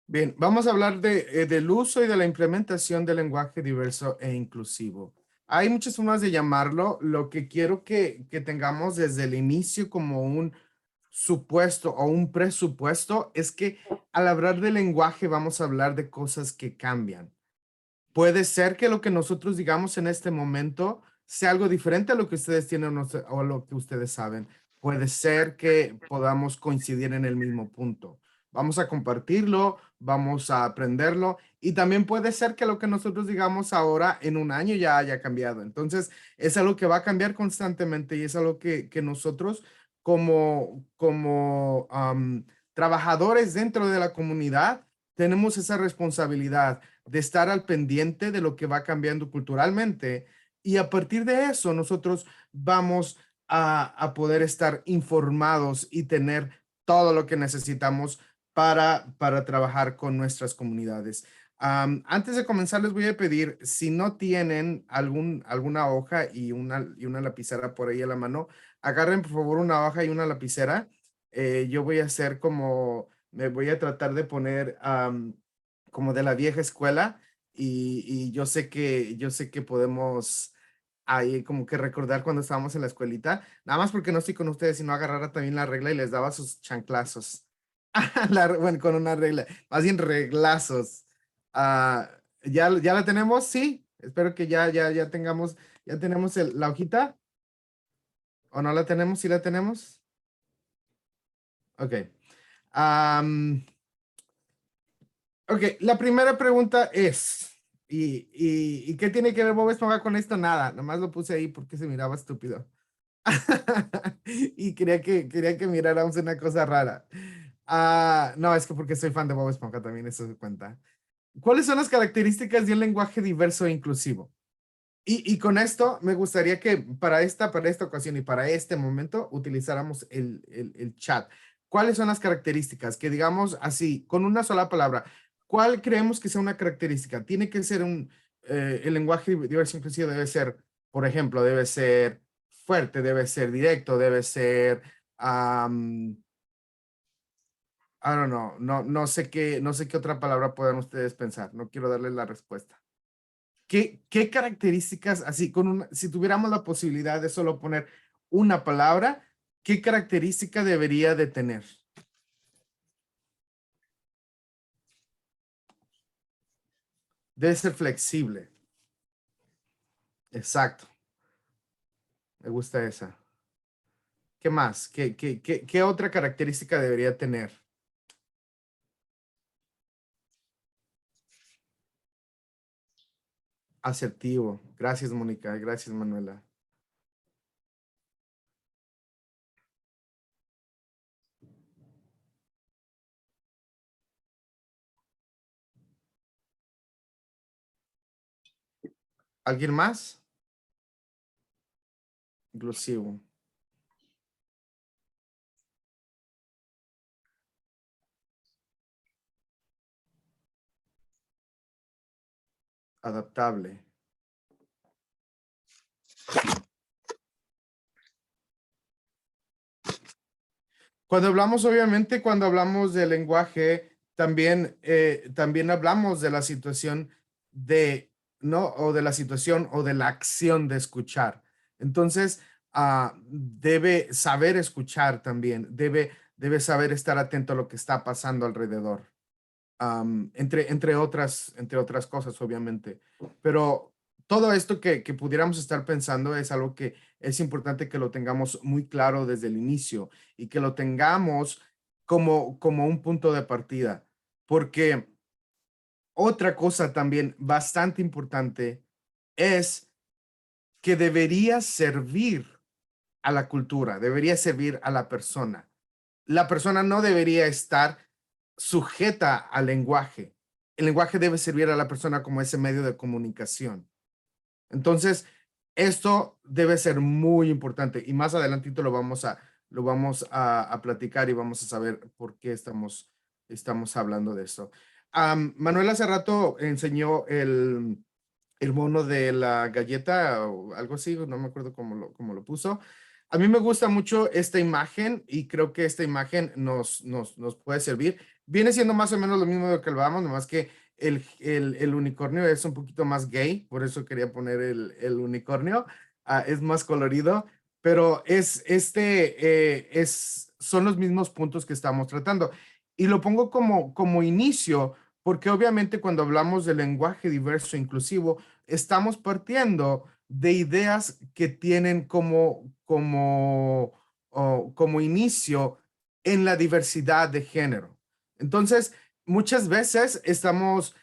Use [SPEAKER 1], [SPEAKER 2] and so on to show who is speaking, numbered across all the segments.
[SPEAKER 1] Bien, vamos a hablar del uso y de la implementación del lenguaje diverso e inclusivo. Hay muchas formas de llamarlo. Lo que quiero que tengamos desde el inicio como un supuesto o un presupuesto es que al hablar de lenguaje vamos a hablar de cosas que cambian. Puede ser que lo que nosotros digamos en este momento sea algo diferente a lo que ustedes tienen o a lo que ustedes saben. Puede ser que podamos coincidir en el mismo punto. Vamos a compartirlo, vamos a aprenderlo y también puede ser que lo que nosotros digamos ahora en un año ya haya cambiado. Entonces, es algo que va a cambiar constantemente y es algo que nosotros como trabajadores dentro de la comunidad tenemos esa responsabilidad de estar al pendiente de lo que va cambiando culturalmente y a partir de eso nosotros vamos a poder estar informados y tener todo lo que necesitamos para trabajar con nuestras comunidades. Antes de comenzar, les voy a pedir, si no tienen alguna hoja y una lapicera por ahí a la mano, agarren por favor una hoja y una lapicera. Yo voy a hacer me voy a tratar de poner como de la vieja escuela y yo sé que podemos ahí como que recordar cuando estábamos en la escuelita, nada más porque no estoy con ustedes, sino agarrara también la regla y les daba sus chanclazos. Bueno, con una regla, más bien reglazos. ¿Ya la tenemos? Sí, espero que ya tengamos, ya tenemos la hojita, ¿o no la tenemos? ¿Sí la tenemos? Ok. Am, Ok, la primera pregunta es, ¿y qué tiene que ver Bob Esponja con esto? Nada, nomás lo puse ahí porque se miraba estúpido. Y quería que miráramos una cosa rara. No, es que porque soy fan de Bob Esponja también, eso se cuenta. ¿Cuáles son las características de un lenguaje diverso e inclusivo? Y con esto me gustaría que para esta ocasión y para este momento utilizáramos el chat. ¿Cuáles son las características? Que digamos así, con una sola palabra, ¿cuál creemos que sea una característica? Tiene que ser el lenguaje diverso e inclusivo debe ser, por ejemplo, debe ser fuerte, debe ser directo, debe ser, I don't know, no sé qué otra palabra puedan ustedes pensar. No quiero darles la respuesta. ¿Qué características, así, si tuviéramos la posibilidad de solo poner una palabra, qué característica debería de tener? Debe ser flexible. Exacto. Me gusta esa. ¿Qué más? ¿Qué otra característica debería tener? Asertivo. Gracias, Mónica. Gracias, Manuela. ¿Alguien más? Inclusivo. Adaptable. Obviamente, cuando hablamos de lenguaje, también hablamos de la situación ¿no? O de la situación o de la acción de escuchar. Entonces, debe saber escuchar también, debe saber estar atento a lo que está pasando alrededor. Entre otras cosas, obviamente. Pero todo esto que pudiéramos estar pensando es algo que es importante que lo tengamos muy claro desde el inicio y que lo tengamos como un punto de partida. Porque otra cosa también bastante importante es que debería servir a la cultura, debería servir a la persona. La persona no debería estar sujeta al lenguaje. El lenguaje debe servir a la persona como ese medio de comunicación. Entonces, esto debe ser muy importante y más adelantito lo vamos a platicar y vamos a saber por qué estamos hablando de eso. Manuel hace rato enseñó el mono de la galleta o algo así, no me acuerdo cómo lo puso. A mí me gusta mucho esta imagen y creo que esta imagen nos puede servir. Viene siendo más o menos lo mismo de lo que hablábamos, nomás que el unicornio es un poquito más gay, por eso quería poner el unicornio. Es más colorido, pero son los mismos puntos que estamos tratando. Y lo pongo como inicio, porque obviamente cuando hablamos de lenguaje diverso e inclusivo, estamos partiendo de ideas que tienen como inicio en la diversidad de género. Entonces, muchas veces estamos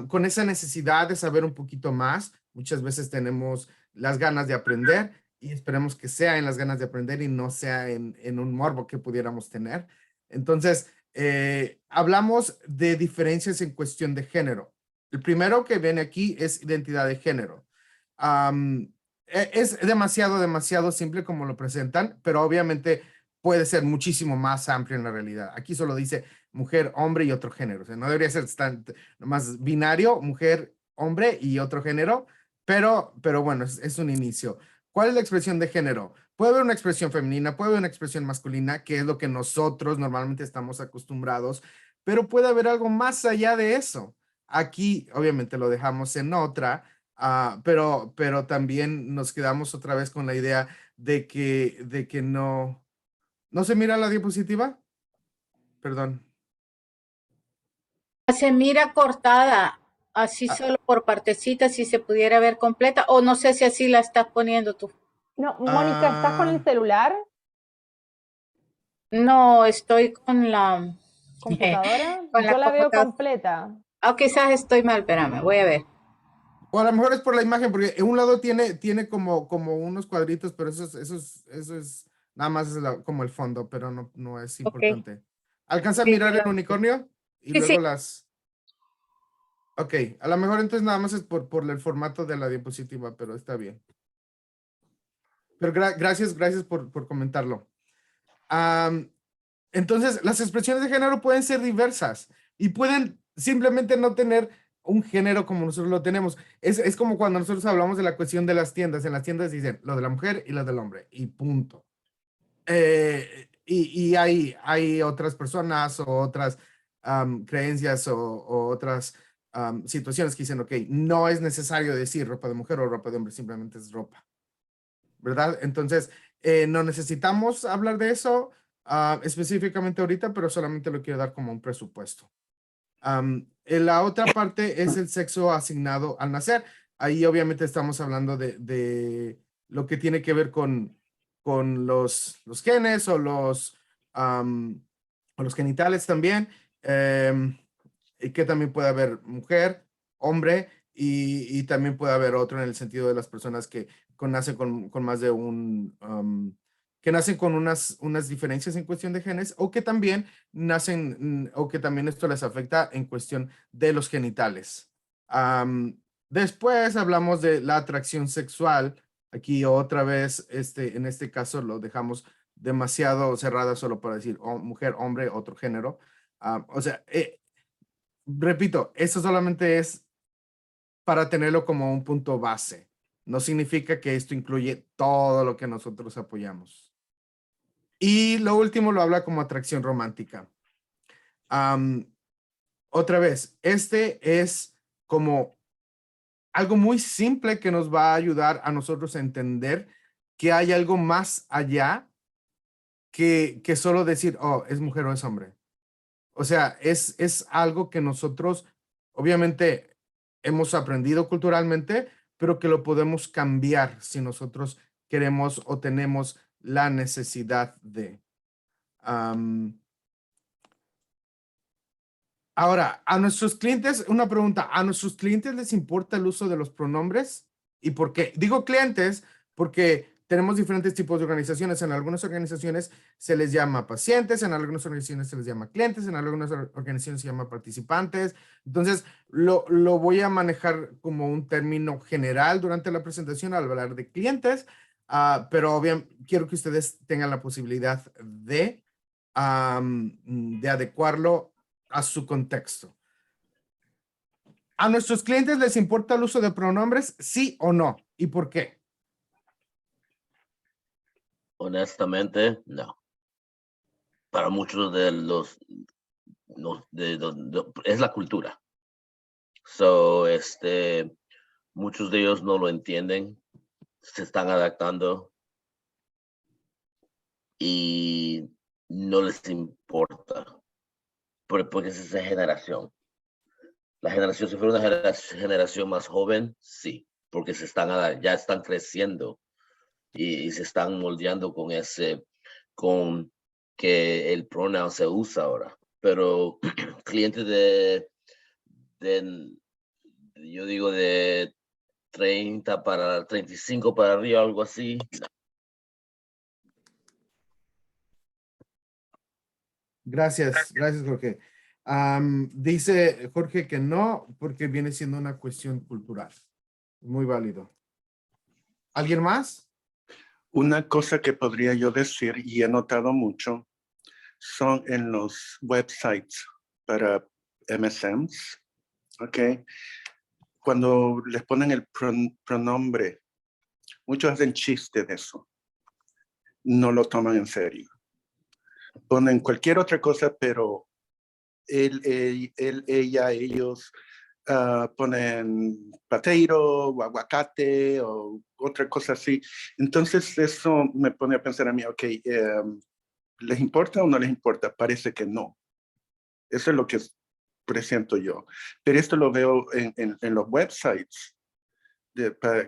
[SPEAKER 1] con esa necesidad de saber un poquito más, muchas veces tenemos las ganas de aprender y esperemos que sea en las ganas de aprender y no sea en un morbo que pudiéramos tener. Entonces, hablamos de diferencias en cuestión de género. El primero que viene aquí es identidad de género. Es demasiado simple como lo presentan, pero obviamente puede ser muchísimo más amplio en la realidad. Aquí solo dice mujer, hombre y otro género. O sea, no debería ser tan más binario, mujer, hombre y otro género, pero bueno, es un inicio. ¿Cuál es la expresión de género? Puede haber una expresión femenina, puede haber una expresión masculina, que es lo que nosotros normalmente estamos acostumbrados, pero puede haber algo más allá de eso. Aquí, obviamente, lo dejamos en otra, pero también nos quedamos otra vez con la idea de que no se mira la diapositiva. Perdón.
[SPEAKER 2] Se mira cortada, así
[SPEAKER 1] Ah,
[SPEAKER 2] solo por partecitas, si se pudiera ver completa, o no sé si así la estás poniendo tú.
[SPEAKER 3] No, Mónica, ¿estás con el
[SPEAKER 1] ah,
[SPEAKER 3] celular,
[SPEAKER 2] No, estoy con la,
[SPEAKER 3] computadora?
[SPEAKER 2] con
[SPEAKER 3] Yo
[SPEAKER 2] la
[SPEAKER 3] la veo
[SPEAKER 2] computadora.
[SPEAKER 3] completa.
[SPEAKER 2] O quizás estoy mal, espérame, voy a ver.
[SPEAKER 1] o a lo mejor es por la imagen, porque en un lado tiene como unos cuadritos, pero eso es nada más como el fondo, pero no es
[SPEAKER 2] Ok,
[SPEAKER 1] importante. ¿Alcanza a
[SPEAKER 2] sí,
[SPEAKER 1] mirar el unicornio? Y
[SPEAKER 2] sí, sí,
[SPEAKER 1] luego las... Ok, a lo mejor entonces nada más es por el formato de la diapositiva, pero está bien. Pero gracias por comentarlo. Am, entonces, las expresiones de género pueden ser diversas y pueden simplemente no tener un género como nosotros lo tenemos. Es como cuando nosotros hablamos de la cuestión de las tiendas. En las tiendas dicen lo de la mujer y lo del hombre y punto. Y hay otras personas o otras creencias o otras situaciones que dicen, ok, no es necesario decir ropa de mujer o ropa de hombre, simplemente es ropa. ¿Verdad? Entonces, no necesitamos hablar de eso específicamente ahorita, pero solamente lo quiero dar como un presupuesto. En la otra parte es el sexo asignado al nacer. Ahí obviamente estamos hablando de lo que tiene que ver con los genes o los genitales también, y que también puede haber mujer, hombre, y también puede haber otro en el sentido de las personas que nacen con más de que nacen con unas diferencias en cuestión de genes o que también o que también esto les afecta en cuestión de los genitales. Después hablamos de la atracción sexual. Aquí otra vez, en este caso lo dejamos demasiado cerrada solo para decir mujer, hombre, otro género. O sea, repito, esto solamente es para tenerlo como un punto base. No significa que esto incluye todo lo que nosotros apoyamos. Y lo último lo habla como atracción romántica. Am, Otra vez, este es como algo muy simple que nos va a ayudar a nosotros a entender que hay algo más allá que solo decir, oh, es mujer o es hombre. O sea, es algo que nosotros obviamente hemos aprendido culturalmente, pero que lo podemos cambiar si nosotros queremos o tenemos la necesidad de. Am, Ahora, a nuestros clientes, una pregunta, ¿a nuestros clientes les importa el uso de los pronombres? ¿Y por qué? Digo clientes porque tenemos diferentes tipos de organizaciones. En algunas organizaciones se les llama pacientes, en algunas organizaciones se les llama clientes, en algunas organizaciones se llama participantes. Entonces, lo voy a manejar como un término general durante la presentación al hablar de clientes, pero obviamente quiero que ustedes tengan la posibilidad de adecuarlo a su contexto. ¿A nuestros clientes les importa el uso de pronombres? Sí o no. ¿Y por qué?
[SPEAKER 4] Honestamente, no. Para muchos de es la cultura. So, muchos de ellos no lo entienden, se están adaptando y no les importa, porque es esa generación. La generación, si fuera una generación más joven, sí, porque ya están creciendo y se están moldeando con que el pronoun se usa ahora. Pero clientes yo digo de 35 para arriba, algo así.
[SPEAKER 1] Gracias, Jorge. Dice Jorge que no, porque viene siendo una cuestión cultural. Muy válido. ¿Alguien más?
[SPEAKER 5] Una cosa que podría yo decir, y he notado mucho, son en los websites para MSMs, ¿ok? Cuando les ponen el pronombre, muchos hacen chiste de eso. No lo toman en serio. Ponen cualquier otra cosa, pero él, ella, ellos ponen potato o aguacate o otra cosa así. Entonces eso me pone a pensar a mí, ok, ¿les importa o no les importa? Parece que no. Eso es lo que presiento yo. Pero esto lo veo en los websites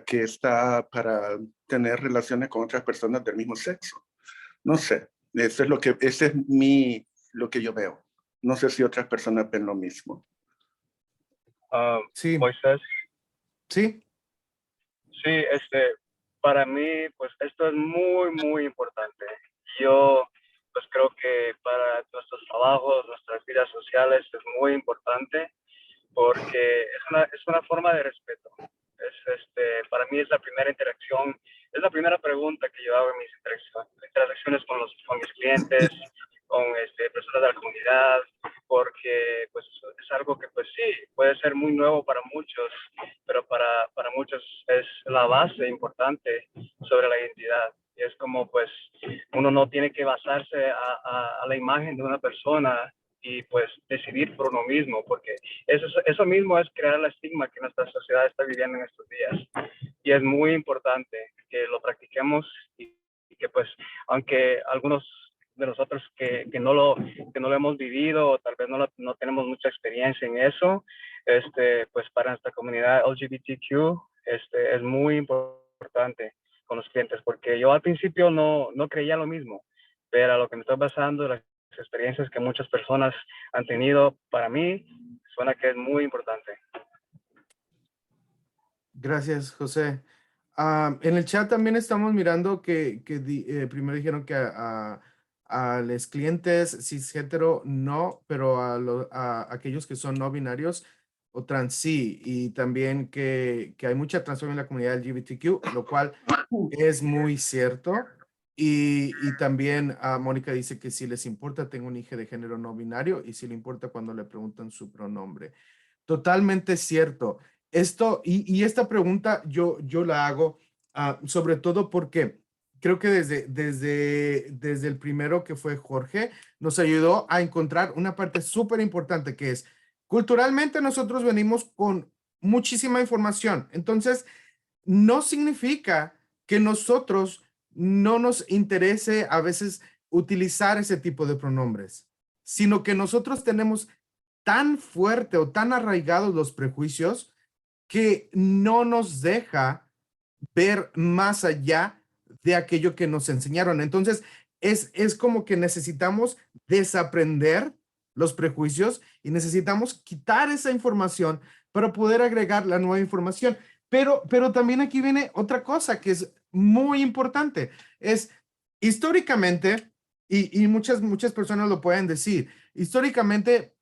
[SPEAKER 5] que está para tener relaciones con otras personas del mismo sexo. No sé, ese es lo que yo veo. No sé si otras personas ven lo mismo.
[SPEAKER 1] Sí.
[SPEAKER 6] Moisés,
[SPEAKER 1] Sí.
[SPEAKER 6] sí, para mí, pues esto es muy, muy importante. Yo, pues creo que para nuestros trabajos, nuestras vidas sociales es muy importante porque es una forma de respeto. Para mí es la primera interacción, es la primera pregunta que yo hago en mis interacciones con mis clientes, con personas de la comunidad, porque pues es algo que pues sí, puede ser muy nuevo para muchos, pero para muchos es la base importante sobre la identidad. Y es como pues uno no tiene que basarse a la imagen de una persona y pues decidir por uno mismo, porque eso mismo es crear el estigma que nuestra sociedad está viviendo en estos días. Y es muy importante que lo practiquemos y que pues, aunque algunos de nosotros que no lo hemos vivido o tal vez no tenemos mucha experiencia en eso, pues para nuestra comunidad LGBTQ es muy importante con los clientes, porque yo al principio no creía lo mismo, pero a lo que me estoy basando, las experiencias que muchas personas han tenido, para mí suena que es muy importante.
[SPEAKER 1] Gracias, José. En el chat también estamos mirando que primero dijeron que a los clientes cisgénero no, pero a aquellos que son no binarios o trans sí, y también que hay mucha transfobia en la comunidad LGBTQ, lo cual es muy cierto. Y también Mónica dice que si les importa, tengo un hijo de género no binario y si le importa cuando le preguntan su pronombre. Totalmente cierto. Esto y esta pregunta yo la hago sobre todo porque creo que desde el primero que fue Jorge nos ayudó a encontrar una parte súper importante que es culturalmente nosotros venimos con muchísima información. Entonces, no significa que nosotros no nos interese a veces utilizar ese tipo de pronombres, sino que nosotros tenemos tan fuerte o tan arraigados los prejuicios que no nos deja ver más allá de aquello que nos enseñaron. Entonces, es como que necesitamos desaprender los prejuicios y necesitamos quitar esa información para poder agregar la nueva información. Pero también aquí viene otra cosa que es muy importante. Es históricamente, y muchas personas lo pueden decir, históricamente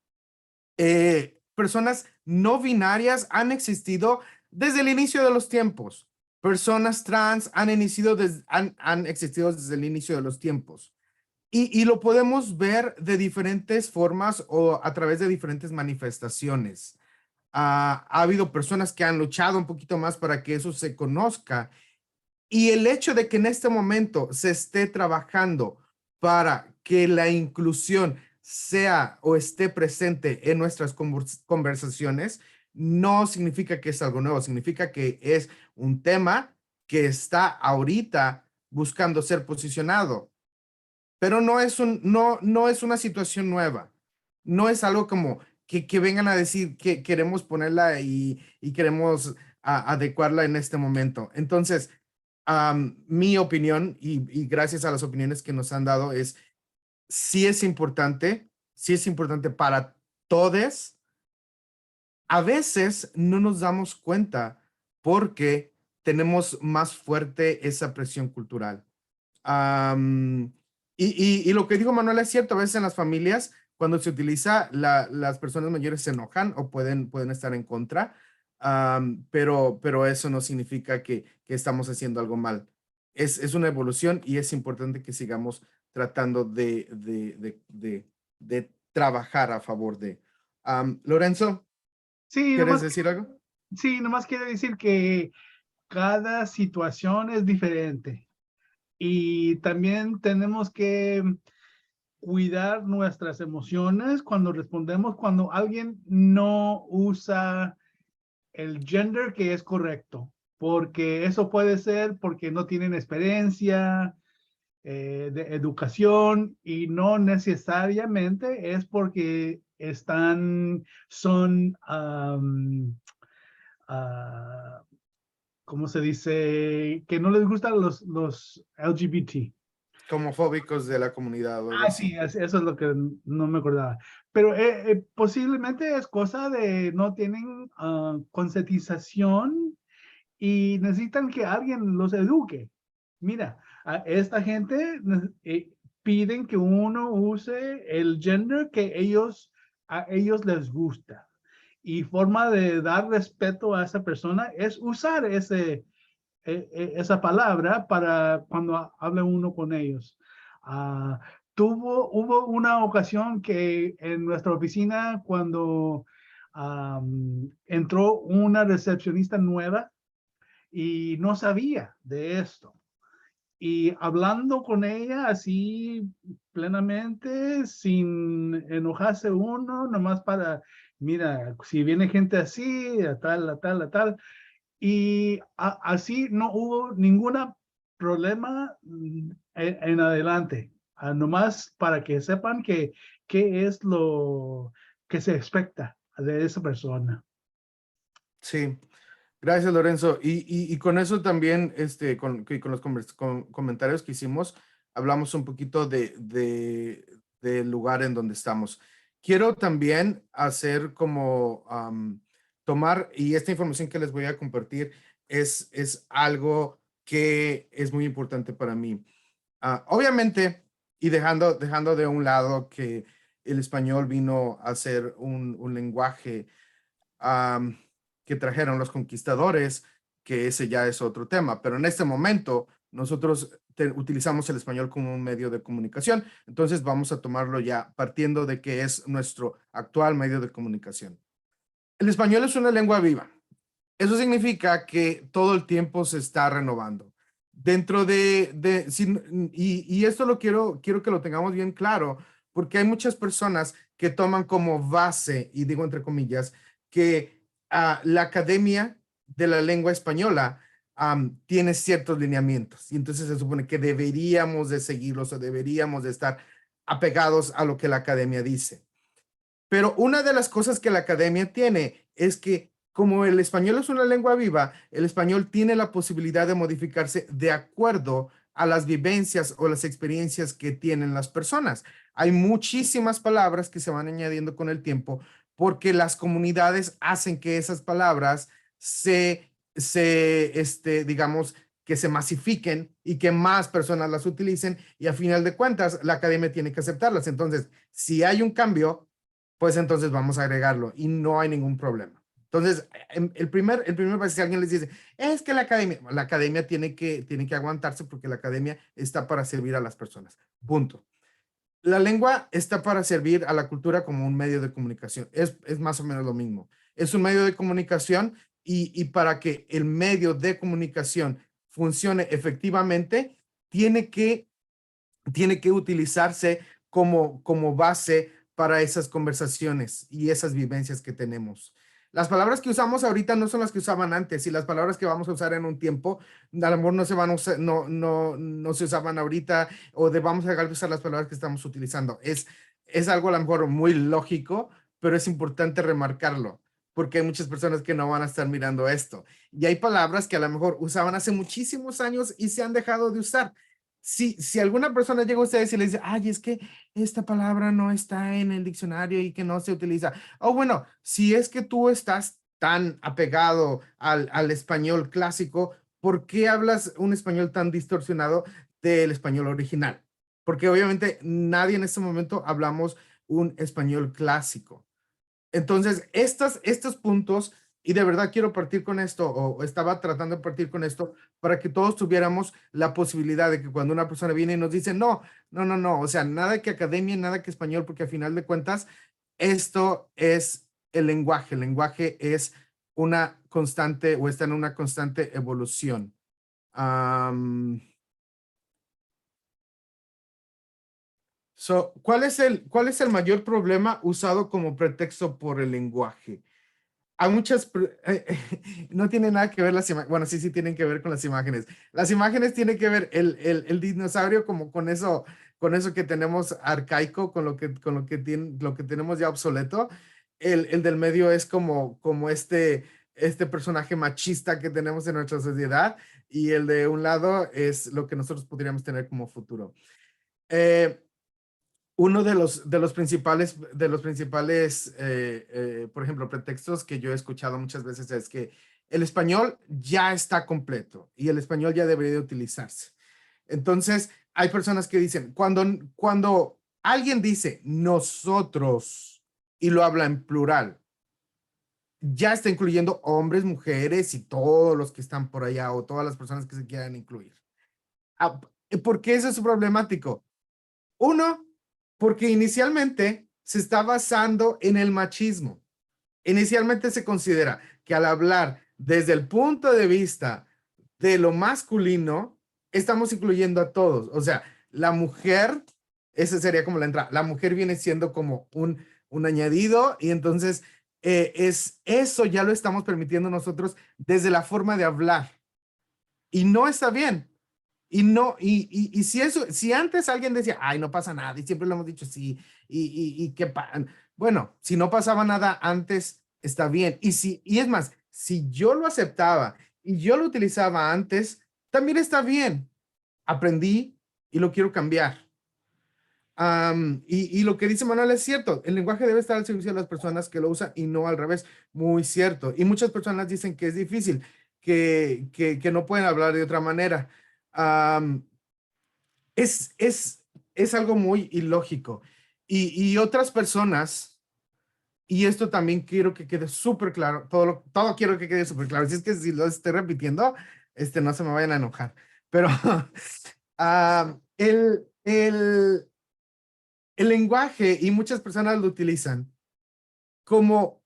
[SPEAKER 1] personas no binarias han existido desde el inicio de los tiempos. Personas trans han existido desde el inicio de los tiempos. Y lo podemos ver de diferentes formas o a través de diferentes manifestaciones. Ha habido personas que han luchado un poquito más para que eso se conozca. Y el hecho de que en este momento se esté trabajando para que la inclusión sea o esté presente en nuestras conversaciones, no significa que es algo nuevo, significa que es un tema que está ahorita buscando ser posicionado. Pero no es una situación nueva. No es algo como que vengan a decir que queremos ponerla y queremos adecuarla en este momento. Entonces, mi opinión, y gracias a las opiniones que nos han dado, es sí es importante para todos. A veces no nos damos cuenta porque tenemos más fuerte esa presión cultural. Am, y lo que dijo Manuel es cierto, a veces en las familias, cuando se utiliza, las personas mayores se enojan o pueden estar en contra, pero eso no significa que estamos haciendo algo mal. Es una evolución y es importante que sigamos tratando de trabajar a favor de. Lorenzo,
[SPEAKER 7] Sí,
[SPEAKER 1] ¿quieres decir algo?
[SPEAKER 7] nomás quiero decir que cada situación es diferente y también tenemos que cuidar nuestras emociones cuando respondemos, cuando alguien no usa el gender que es correcto, porque eso puede ser porque no tienen experiencia de educación y no necesariamente es porque son, ¿cómo se dice? Que no les gustan los LGBT.
[SPEAKER 1] Homofóbicos de la comunidad. O algo así.
[SPEAKER 7] Sí, eso es lo que no me acordaba. Pero posiblemente es cosa de no tienen concientización y necesitan que alguien los eduque. Mira, a esta gente piden que uno use el gender que a ellos les gusta. Y forma de dar respeto a esa persona es usar esa palabra para cuando habla uno con ellos. Hubo una ocasión que en nuestra oficina cuando entró una recepcionista nueva y no sabía de esto. Y hablando con ella así plenamente, sin enojarse uno, nomás para, mira, si viene gente así, a tal. Y así no hubo ningún problema en adelante. Nomás para que sepan qué es lo que se expecta de esa persona.
[SPEAKER 1] Sí, gracias Lorenzo. Y con eso también, con los comentarios que hicimos, hablamos un poquito del lugar en donde estamos. Quiero también hacer como tomar, y esta información que les voy a compartir es algo que es muy importante para mí. Obviamente, y dejando de un lado que el español vino a ser un lenguaje que trajeron los conquistadores, que ese ya es otro tema, pero en este momento nosotros utilizamos el español como un medio de comunicación, entonces vamos a tomarlo ya partiendo de que es nuestro actual medio de comunicación. El español es una lengua viva. Eso significa que todo el tiempo se está renovando. Dentro y esto lo quiero que lo tengamos bien claro, porque hay muchas personas que toman como base, y digo entre comillas, que la Academia de la Lengua Española tiene ciertos lineamientos, y entonces se supone que deberíamos de seguirlos o deberíamos de estar apegados a lo que la Academia dice. Pero una de las cosas que la Academia tiene es que como el español es una lengua viva, el español tiene la posibilidad de modificarse de acuerdo a las vivencias o las experiencias que tienen las personas. Hay muchísimas palabras que se van añadiendo con el tiempo porque las comunidades hacen que esas palabras digamos, que se masifiquen y que más personas las utilicen y a final de cuentas la academia tiene que aceptarlas. Entonces, si hay un cambio, pues entonces vamos a agregarlo y no hay ningún problema. Entonces, el primer paso, si alguien les dice, es que la academia tiene que aguantarse porque la academia está para servir a las personas. Punto. La lengua está para servir a la cultura como un medio de comunicación. Es más o menos lo mismo. Es un medio de comunicación y para que el medio de comunicación funcione efectivamente, tiene que utilizarse como base para esas conversaciones y esas vivencias que tenemos. Las palabras que usamos ahorita no son las que usaban antes, y las palabras que vamos a usar en un tiempo, a lo mejor no se van a usar, no se usaban ahorita, o vamos a dejar de usar las palabras que estamos utilizando. Es algo a lo mejor muy lógico, pero es importante remarcarlo, porque hay muchas personas que no van a estar mirando esto. Y hay palabras que a lo mejor usaban hace muchísimos años y se han dejado de usar. Si alguna persona llega a ustedes y les dice, ay, es que esta palabra no está en el diccionario y que no se utiliza. O bueno, si es que tú estás tan apegado al español clásico, ¿por qué hablas un español tan distorsionado del español original? Porque obviamente nadie en este momento hablamos un español clásico. Entonces, estos puntos, y de verdad quiero partir con esto, o estaba tratando de partir con esto, para que todos tuviéramos la posibilidad de que cuando una persona viene y nos dice, no, o sea, nada que academia, nada que español, porque al final de cuentas, esto es el lenguaje es una constante, o está en una constante evolución. ¿Cuál es el mayor problema usado como pretexto por el lenguaje? Hay no tiene nada que ver las imágenes. Bueno, sí tienen que ver con las imágenes. Las imágenes tienen que ver el dinosaurio como con eso que tenemos arcaico, con lo que tenemos ya obsoleto. El del medio es como este personaje machista que tenemos en nuestra sociedad, y el de un lado es lo que nosotros podríamos tener como futuro. Uno de los principales, por ejemplo, pretextos que yo he escuchado muchas veces es que el español ya está completo y el español ya debería de utilizarse. Entonces, hay personas que dicen, cuando alguien dice nosotros y lo habla en plural, ya está incluyendo hombres, mujeres y todos los que están por allá, o todas las personas que se quieran incluir. ¿Por qué eso es problemático? Uno, porque inicialmente se está basando en el machismo. Inicialmente se considera que al hablar desde el punto de vista de lo masculino, estamos incluyendo a todos. O sea, la mujer, esa sería como la entrada. La mujer viene siendo como un añadido, y entonces eso ya lo estamos permitiendo nosotros desde la forma de hablar. Y no está bien. Y no, y si antes alguien decía, ay, no pasa nada, y siempre lo hemos dicho así, bueno, si no pasaba nada antes, está bien. Y es más, si yo lo aceptaba y yo lo utilizaba antes, también está bien. Aprendí y lo quiero cambiar. Y lo que dice Manuel es cierto, el lenguaje debe estar al servicio de las personas que lo usan y no al revés. Muy cierto. Y muchas personas dicen que es difícil, que no pueden hablar de otra manera. Es algo muy ilógico. Y otras personas, y esto también quiero que quede súper claro, todo quiero que quede súper claro. Si es que si lo estoy repitiendo, no se me vayan a enojar. Pero el lenguaje, y muchas personas lo utilizan como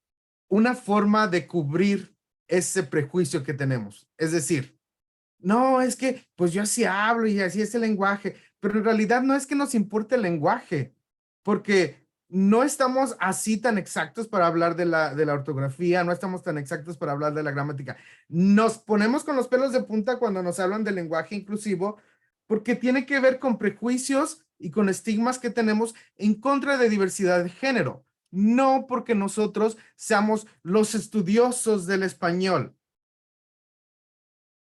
[SPEAKER 1] una forma de cubrir ese prejuicio que tenemos. Es decir, no, es que pues yo así hablo y así es el lenguaje, pero en realidad no es que nos importe el lenguaje, porque no estamos así tan exactos para hablar de la ortografía, no estamos tan exactos para hablar de la gramática. Nos ponemos con los pelos de punta cuando nos hablan del lenguaje inclusivo, porque tiene que ver con prejuicios y con estigmas que tenemos en contra de diversidad de género, no porque nosotros seamos los estudiosos del español.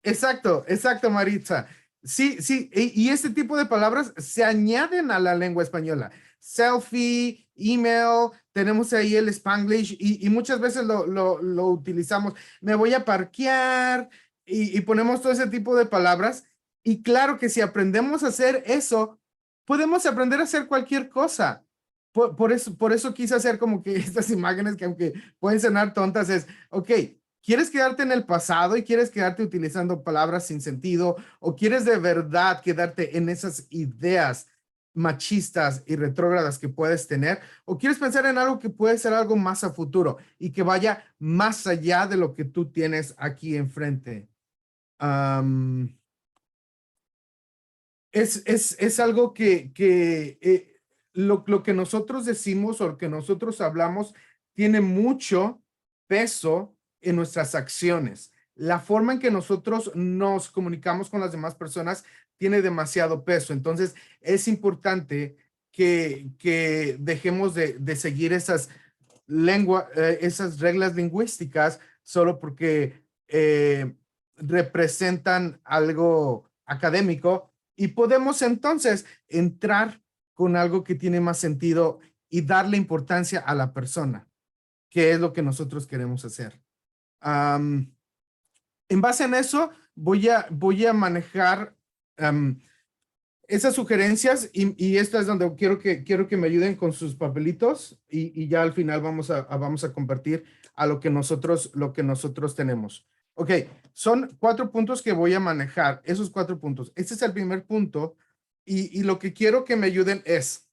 [SPEAKER 1] Exacto, Maritza. Sí, y este tipo de palabras se añaden a la lengua española. Selfie, email, tenemos ahí el Spanglish, y muchas veces lo utilizamos. Me voy a parquear, y ponemos todo ese tipo de palabras. Y claro que si aprendemos a hacer eso, podemos aprender a hacer cualquier cosa. Por eso quise hacer como que estas imágenes que, aunque pueden sonar tontas, es, ok, ¿quieres quedarte en el pasado y quieres quedarte utilizando palabras sin sentido, o quieres de verdad quedarte en esas ideas machistas y retrógradas que puedes tener, o quieres pensar en algo que puede ser algo más a futuro y que vaya más allá de lo que tú tienes aquí enfrente? Es algo lo que nosotros decimos o lo que nosotros hablamos tiene mucho peso en nuestras acciones. La forma en que nosotros nos comunicamos con las demás personas tiene demasiado peso. Entonces, es importante que dejemos de seguir esas esas reglas lingüísticas solo porque representan algo académico y podemos entonces entrar con algo que tiene más sentido y darle importancia a la persona, que es lo que nosotros queremos hacer. En base en eso, voy a manejar esas sugerencias y esta es donde quiero que me ayuden con sus papelitos y ya al final vamos a compartir a lo que nosotros tenemos. Ok, son 4 puntos que voy a manejar, esos 4 puntos. Este es el primer punto y lo que quiero que me ayuden es,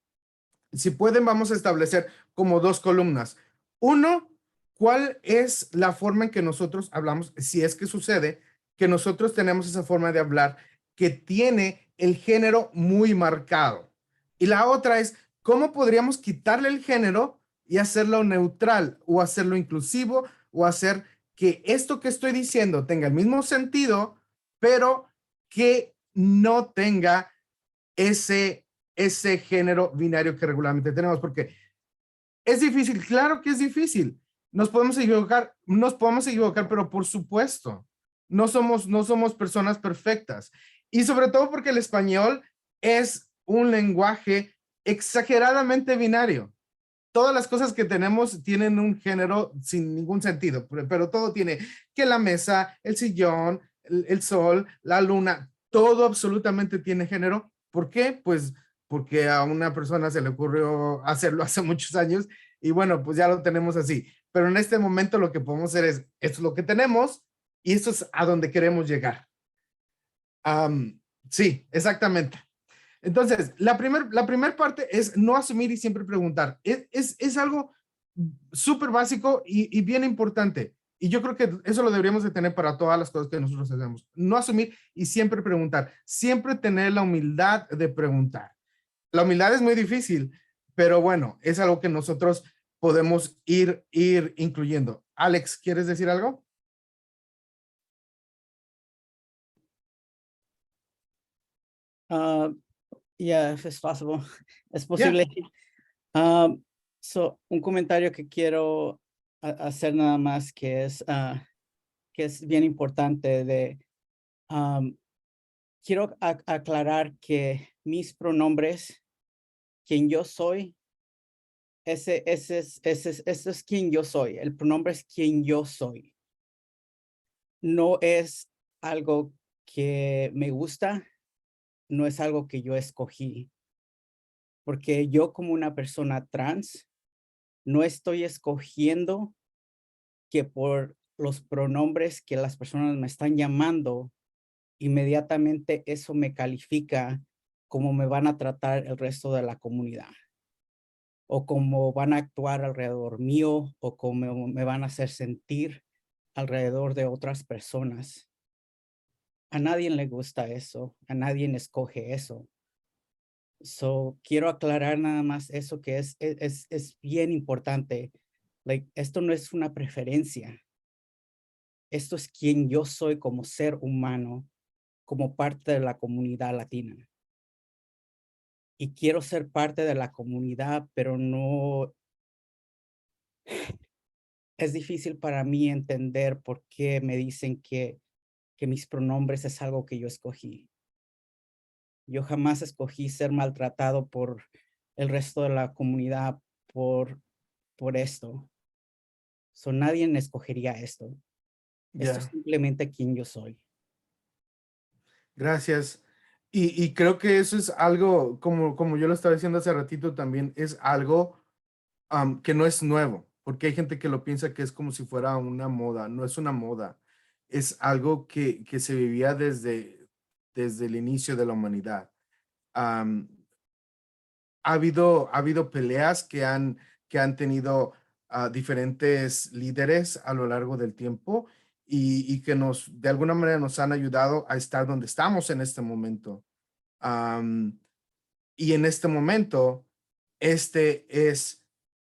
[SPEAKER 1] si pueden, vamos a establecer como 2 columnas. Uno, ¿cuál es la forma en que nosotros hablamos? Si es que sucede que nosotros tenemos esa forma de hablar que tiene el género muy marcado. Y la otra es, ¿cómo podríamos quitarle el género y hacerlo neutral o hacerlo inclusivo o hacer que esto que estoy diciendo tenga el mismo sentido, pero que no tenga ese género binario que regularmente tenemos? Porque es difícil, claro que es difícil. Nos podemos equivocar, pero por supuesto, no somos personas perfectas. Y sobre todo porque el español es un lenguaje exageradamente binario. Todas las cosas que tenemos tienen un género sin ningún sentido, pero todo tiene que la mesa, el sillón, el sol, la luna, todo absolutamente tiene género. ¿Por qué? Pues porque a una persona se le ocurrió hacerlo hace muchos años y bueno, pues ya lo tenemos así. Pero en este momento lo que podemos hacer es, esto es lo que tenemos y esto es a donde queremos llegar. Sí, exactamente. Entonces, la primer parte es no asumir y siempre preguntar. Es algo súper básico y bien importante. Y yo creo que eso lo deberíamos de tener para todas las cosas que nosotros hacemos. No asumir y siempre preguntar. Siempre tener la humildad de preguntar. La humildad es muy difícil, pero bueno, es algo que nosotros podemos ir incluyendo. Alex, ¿quieres decir algo?
[SPEAKER 8] Yeah, if it's possible. Es
[SPEAKER 1] Yeah.
[SPEAKER 8] posible. Un comentario que quiero hacer nada más que es bien importante quiero aclarar que mis pronombres, quien yo soy, ese es quien yo soy. El pronombre es quien yo soy. No es algo que me gusta, no es algo que yo escogí. Porque yo como una persona trans, no estoy escogiendo que por los pronombres que las personas me están llamando, inmediatamente eso me califica como me van a tratar el resto de la comunidad. O cómo van a actuar alrededor mío, o cómo me van a hacer sentir alrededor de otras personas. A nadie le gusta eso, a nadie escoge eso. Quiero aclarar nada más eso que es bien importante. Esto no es una preferencia. Esto es quien yo soy como ser humano, como parte de la comunidad latina. Y quiero ser parte de la comunidad, pero no. Es difícil para mí entender por qué me dicen que mis pronombres es algo que yo escogí. Yo jamás escogí ser maltratado por el resto de la comunidad por esto. Nadie escogería esto. Esto es simplemente quien yo soy.
[SPEAKER 1] Gracias. Y creo que eso es algo, como yo lo estaba diciendo hace ratito también, es algo que no es nuevo, porque hay gente que lo piensa que es como si fuera una moda. No es una moda, es algo que se vivía desde el inicio de la humanidad. Ha habido peleas que han tenido diferentes líderes a lo largo del tiempo y que de alguna manera nos han ayudado a estar donde estamos en este momento. Y en este momento, este es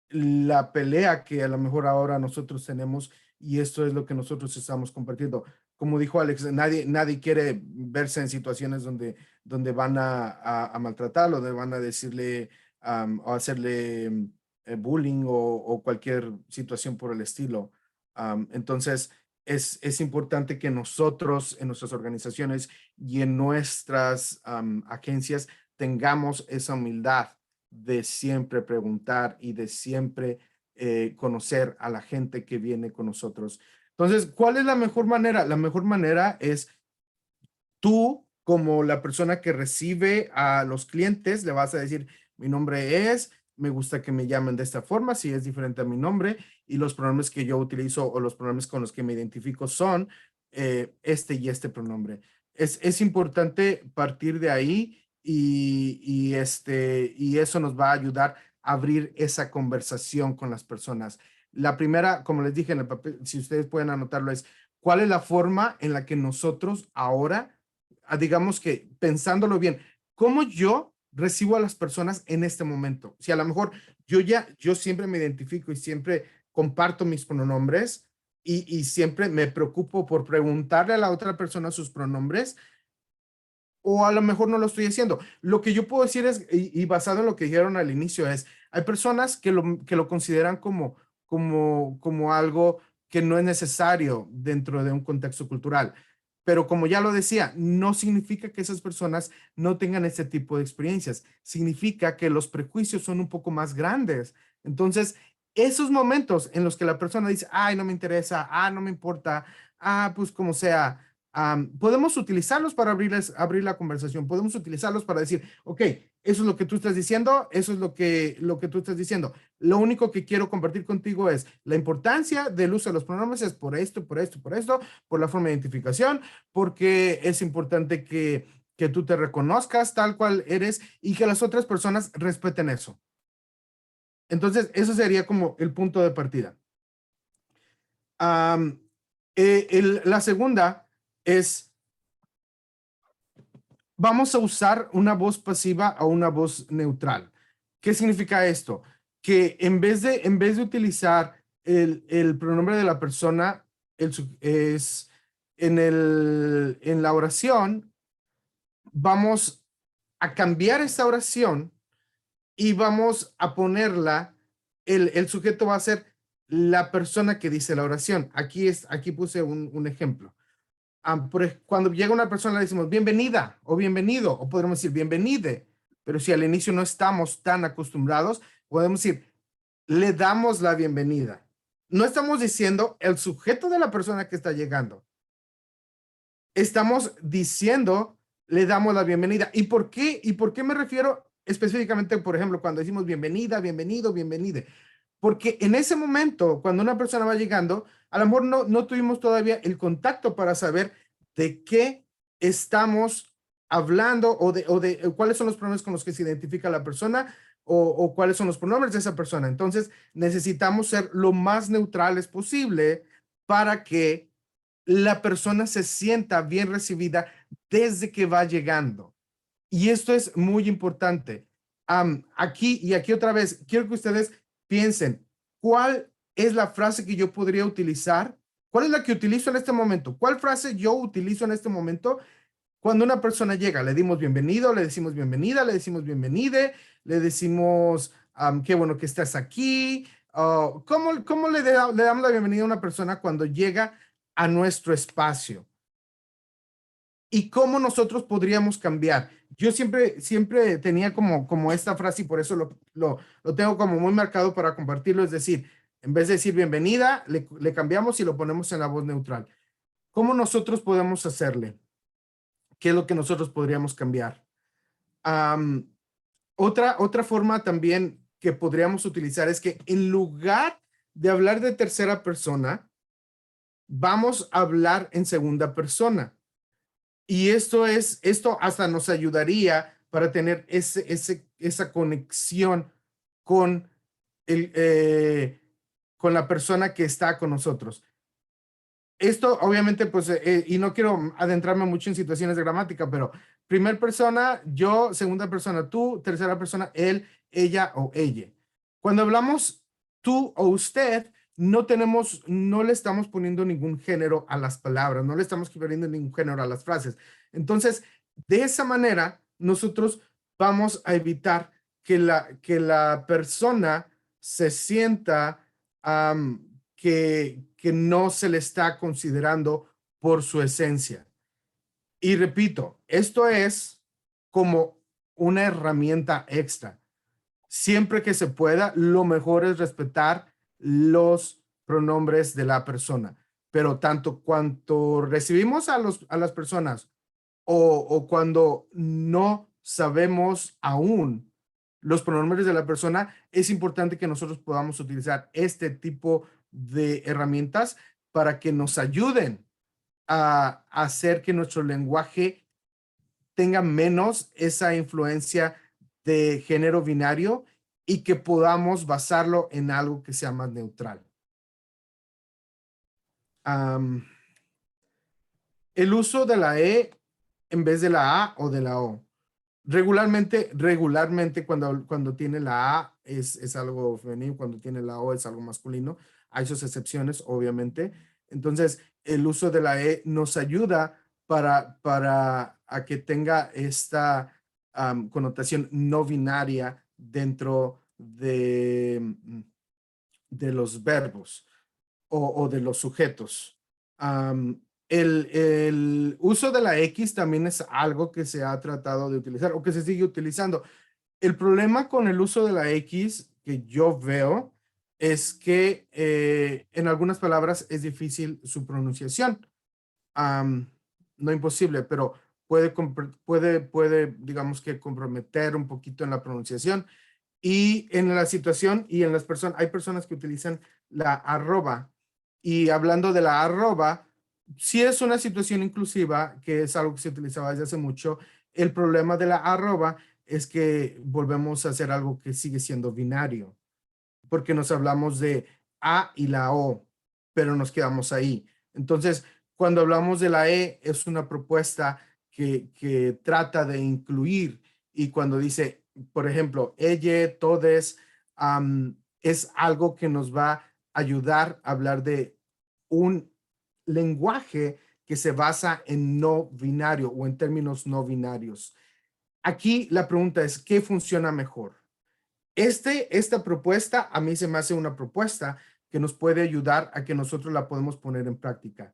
[SPEAKER 1] la pelea que a lo mejor ahora nosotros tenemos y esto es lo que nosotros estamos compartiendo. Como dijo Alex, nadie quiere verse en situaciones donde van a maltratarlo, donde van a decirle o hacerle bullying o cualquier situación por el estilo. Entonces, es importante que nosotros en nuestras organizaciones y en nuestras agencias tengamos esa humildad de siempre preguntar y de siempre conocer a la gente que viene con nosotros. Entonces, ¿cuál es la mejor manera? La mejor manera es tú, como la persona que recibe a los clientes, le vas a decir, mi nombre es, me gusta que me llamen de esta forma, si es diferente a mi nombre, y los pronombres que yo utilizo o los pronombres con los que me identifico son este y este pronombre. Es importante partir de ahí y eso nos va a ayudar a abrir esa conversación con las personas. La primera, como les dije en el papel, si ustedes pueden anotarlo, es ¿cuál es la forma en la que nosotros ahora digamos que pensándolo bien, ¿cómo yo recibo a las personas en este momento? Si a lo mejor yo siempre me identifico y siempre comparto mis pronombres y siempre me preocupo por preguntarle a la otra persona sus pronombres, o a lo mejor no lo estoy haciendo. Lo que yo puedo decir es, y basado en lo que dijeron al inicio, es, hay personas que lo consideran como algo que no es necesario dentro de un contexto cultural. Pero como ya lo decía, no significa que esas personas no tengan ese tipo de experiencias. Significa que los prejuicios son un poco más grandes. Entonces, esos momentos en los que la persona dice, ay, no me interesa, no me importa, pues como sea, podemos utilizarlos para abrir la conversación. Podemos utilizarlos para decir, ok, eso es lo que tú estás diciendo, eso es lo que tú estás diciendo. Lo único que quiero compartir contigo es la importancia del uso de los pronombres es por esto, por esto, por esto, por la forma de identificación, porque es importante que tú te reconozcas tal cual eres y que las otras personas respeten eso. Entonces, eso sería como el punto de partida. La segunda es, vamos a usar una voz pasiva o una voz neutral. ¿Qué significa esto? Que en vez de utilizar el pronombre de la persona, es en la oración, vamos a cambiar esta oración y vamos a ponerla, el sujeto va a ser la persona que dice la oración. Aquí puse un ejemplo. Cuando llega una persona le decimos bienvenida o bienvenido, o podemos decir bienvenide, pero si al inicio no estamos tan acostumbrados, podemos decir le damos la bienvenida. No estamos diciendo el sujeto de la persona que está llegando. Estamos diciendo le damos la bienvenida. ¿Y por qué? ¿Y por qué me refiero específicamente, por ejemplo, cuando decimos bienvenida, bienvenido, bienvenide? Porque en ese momento, cuando una persona va llegando, a lo mejor no tuvimos todavía el contacto para saber de qué estamos hablando o de cuáles son los pronombres con los que se identifica la persona o cuáles son los pronombres de esa persona. Entonces, necesitamos ser lo más neutrales posible para que la persona se sienta bien recibida desde que va llegando. Y esto es muy importante. Aquí otra vez, quiero que ustedes piensen, ¿cuál es la frase que yo podría utilizar? ¿Cuál es la que utilizo en este momento? ¿Cuál frase yo utilizo en este momento? Cuando una persona llega, le dimos bienvenido, le decimos bienvenida, le decimos bienvenide, le decimos qué bueno que estás aquí. ¿Cómo le damos la bienvenida a una persona cuando llega a nuestro espacio? ¿Y cómo nosotros podríamos cambiar? Yo siempre tenía como esta frase y por eso lo tengo como muy marcado para compartirlo. Es decir, en vez de decir bienvenida, le cambiamos y lo ponemos en la voz neutral. ¿Cómo nosotros podemos hacerle? ¿Qué es lo que nosotros podríamos cambiar? Otra forma también que podríamos utilizar es que en lugar de hablar de tercera persona, vamos a hablar en segunda persona. Y esto hasta nos ayudaría para tener esa conexión con con la persona que está con nosotros. esto obviamente, pues, y no quiero adentrarme mucho en situaciones de gramática, pero primer persona, yo, segunda persona, tú, tercera persona, él, ella o ella. Cuando hablamos tú o usted, no le estamos poniendo ningún género a las palabras, no le estamos poniendo ningún género a las frases. Entonces, de esa manera, nosotros vamos a evitar que la persona se sienta que no se le está considerando por su esencia. Y repito, esto es como una herramienta extra. Siempre que se pueda, lo mejor es respetar los pronombres de la persona. Pero tanto cuanto recibimos a las personas o cuando no sabemos aún los pronombres de la persona, es importante que nosotros podamos utilizar este tipo de herramientas para que nos ayuden a hacer que nuestro lenguaje tenga menos esa influencia de género binario y que podamos basarlo en algo que sea más neutral. El uso de la E en vez de la A o de la O. Regularmente cuando tiene la A es algo femenino, cuando tiene la O es algo masculino. Hay sus excepciones, obviamente. Entonces, el uso de la E nos ayuda para a que tenga esta connotación no binaria dentro de los verbos o de los sujetos. El uso de la X también es algo que se ha tratado de utilizar o que se sigue utilizando. El problema con el uso de la X que yo veo es que en algunas palabras es difícil su pronunciación. No imposible, pero puede, digamos que comprometer un poquito en la pronunciación. Y en la situación y en las personas, hay personas que utilizan la arroba. Y hablando de la arroba, si es una situación inclusiva, que es algo que se utilizaba desde hace mucho, el problema de la arroba es que volvemos a hacer algo que sigue siendo binario, porque nos hablamos de A y la O, pero nos quedamos ahí. Entonces, cuando hablamos de la E, es una propuesta que trata de incluir, y cuando dice, por ejemplo, ella, todes, es algo que nos va a ayudar a hablar de un lenguaje que se basa en no binario o en términos no binarios. Aquí la pregunta es, ¿qué funciona mejor? Esta propuesta a mí se me hace una propuesta que nos puede ayudar a que nosotros la podemos poner en práctica.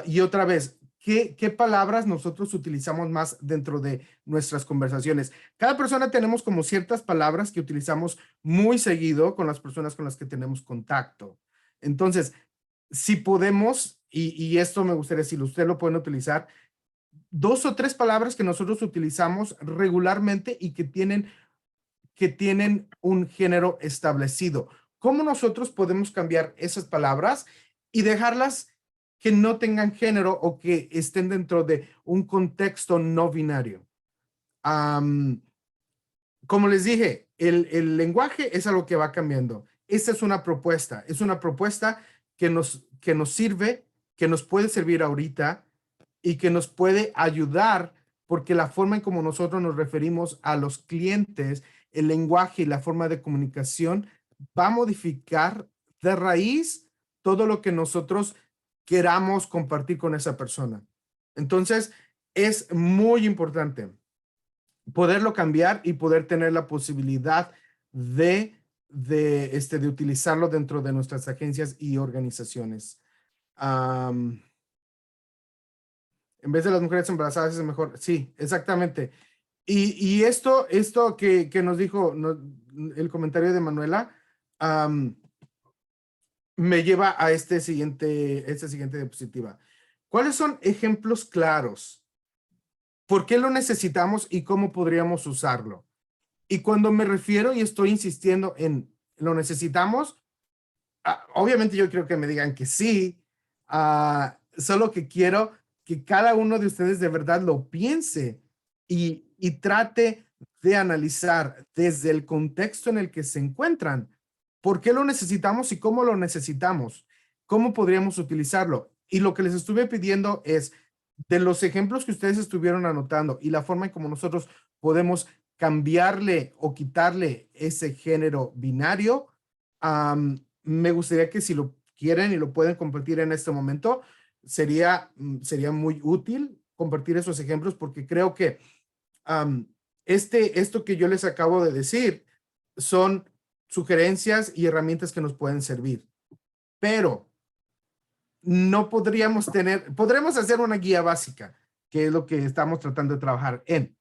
[SPEAKER 1] Y otra vez, ¿qué palabras nosotros utilizamos más dentro de nuestras conversaciones? Cada persona tenemos como ciertas palabras que utilizamos muy seguido con las personas con las que tenemos contacto. Entonces, si podemos, y esto me gustaría decirlo, ustedes lo pueden utilizar, 2 o 3 palabras que nosotros utilizamos regularmente y que tienen un género establecido. ¿Cómo nosotros podemos cambiar esas palabras y dejarlas que no tengan género o que estén dentro de un contexto no binario? Como les dije, el lenguaje es algo que va cambiando. Esta es una propuesta que nos sirve, que nos puede servir ahorita y que nos puede ayudar, porque la forma en como nosotros nos referimos a los clientes, el lenguaje y la forma de comunicación va a modificar de raíz todo lo que nosotros queramos compartir con esa persona. Entonces, es muy importante poderlo cambiar y poder tener la posibilidad de utilizarlo dentro de nuestras agencias y organizaciones. En vez de las mujeres embarazadas es mejor. Sí, exactamente. Y esto que nos dijo el comentario de Manuela, me lleva a esta siguiente diapositiva. ¿Cuáles son ejemplos claros? ¿Por qué lo necesitamos y cómo podríamos usarlo? Y cuando me refiero y estoy insistiendo en lo necesitamos, obviamente yo quiero que me digan que sí, solo que quiero que cada uno de ustedes de verdad lo piense y trate de analizar desde el contexto en el que se encuentran. ¿Por qué lo necesitamos y cómo lo necesitamos? ¿Cómo podríamos utilizarlo? Y lo que les estuve pidiendo es, de los ejemplos que ustedes estuvieron anotando y la forma en como nosotros podemos cambiarle o quitarle ese género binario, me gustaría que si lo quieren y lo pueden compartir en este momento, sería muy útil compartir esos ejemplos porque creo que esto que yo les acabo de decir son sugerencias y herramientas que nos pueden servir. Pero no podremos hacer una guía básica, que es lo que estamos tratando de trabajar en.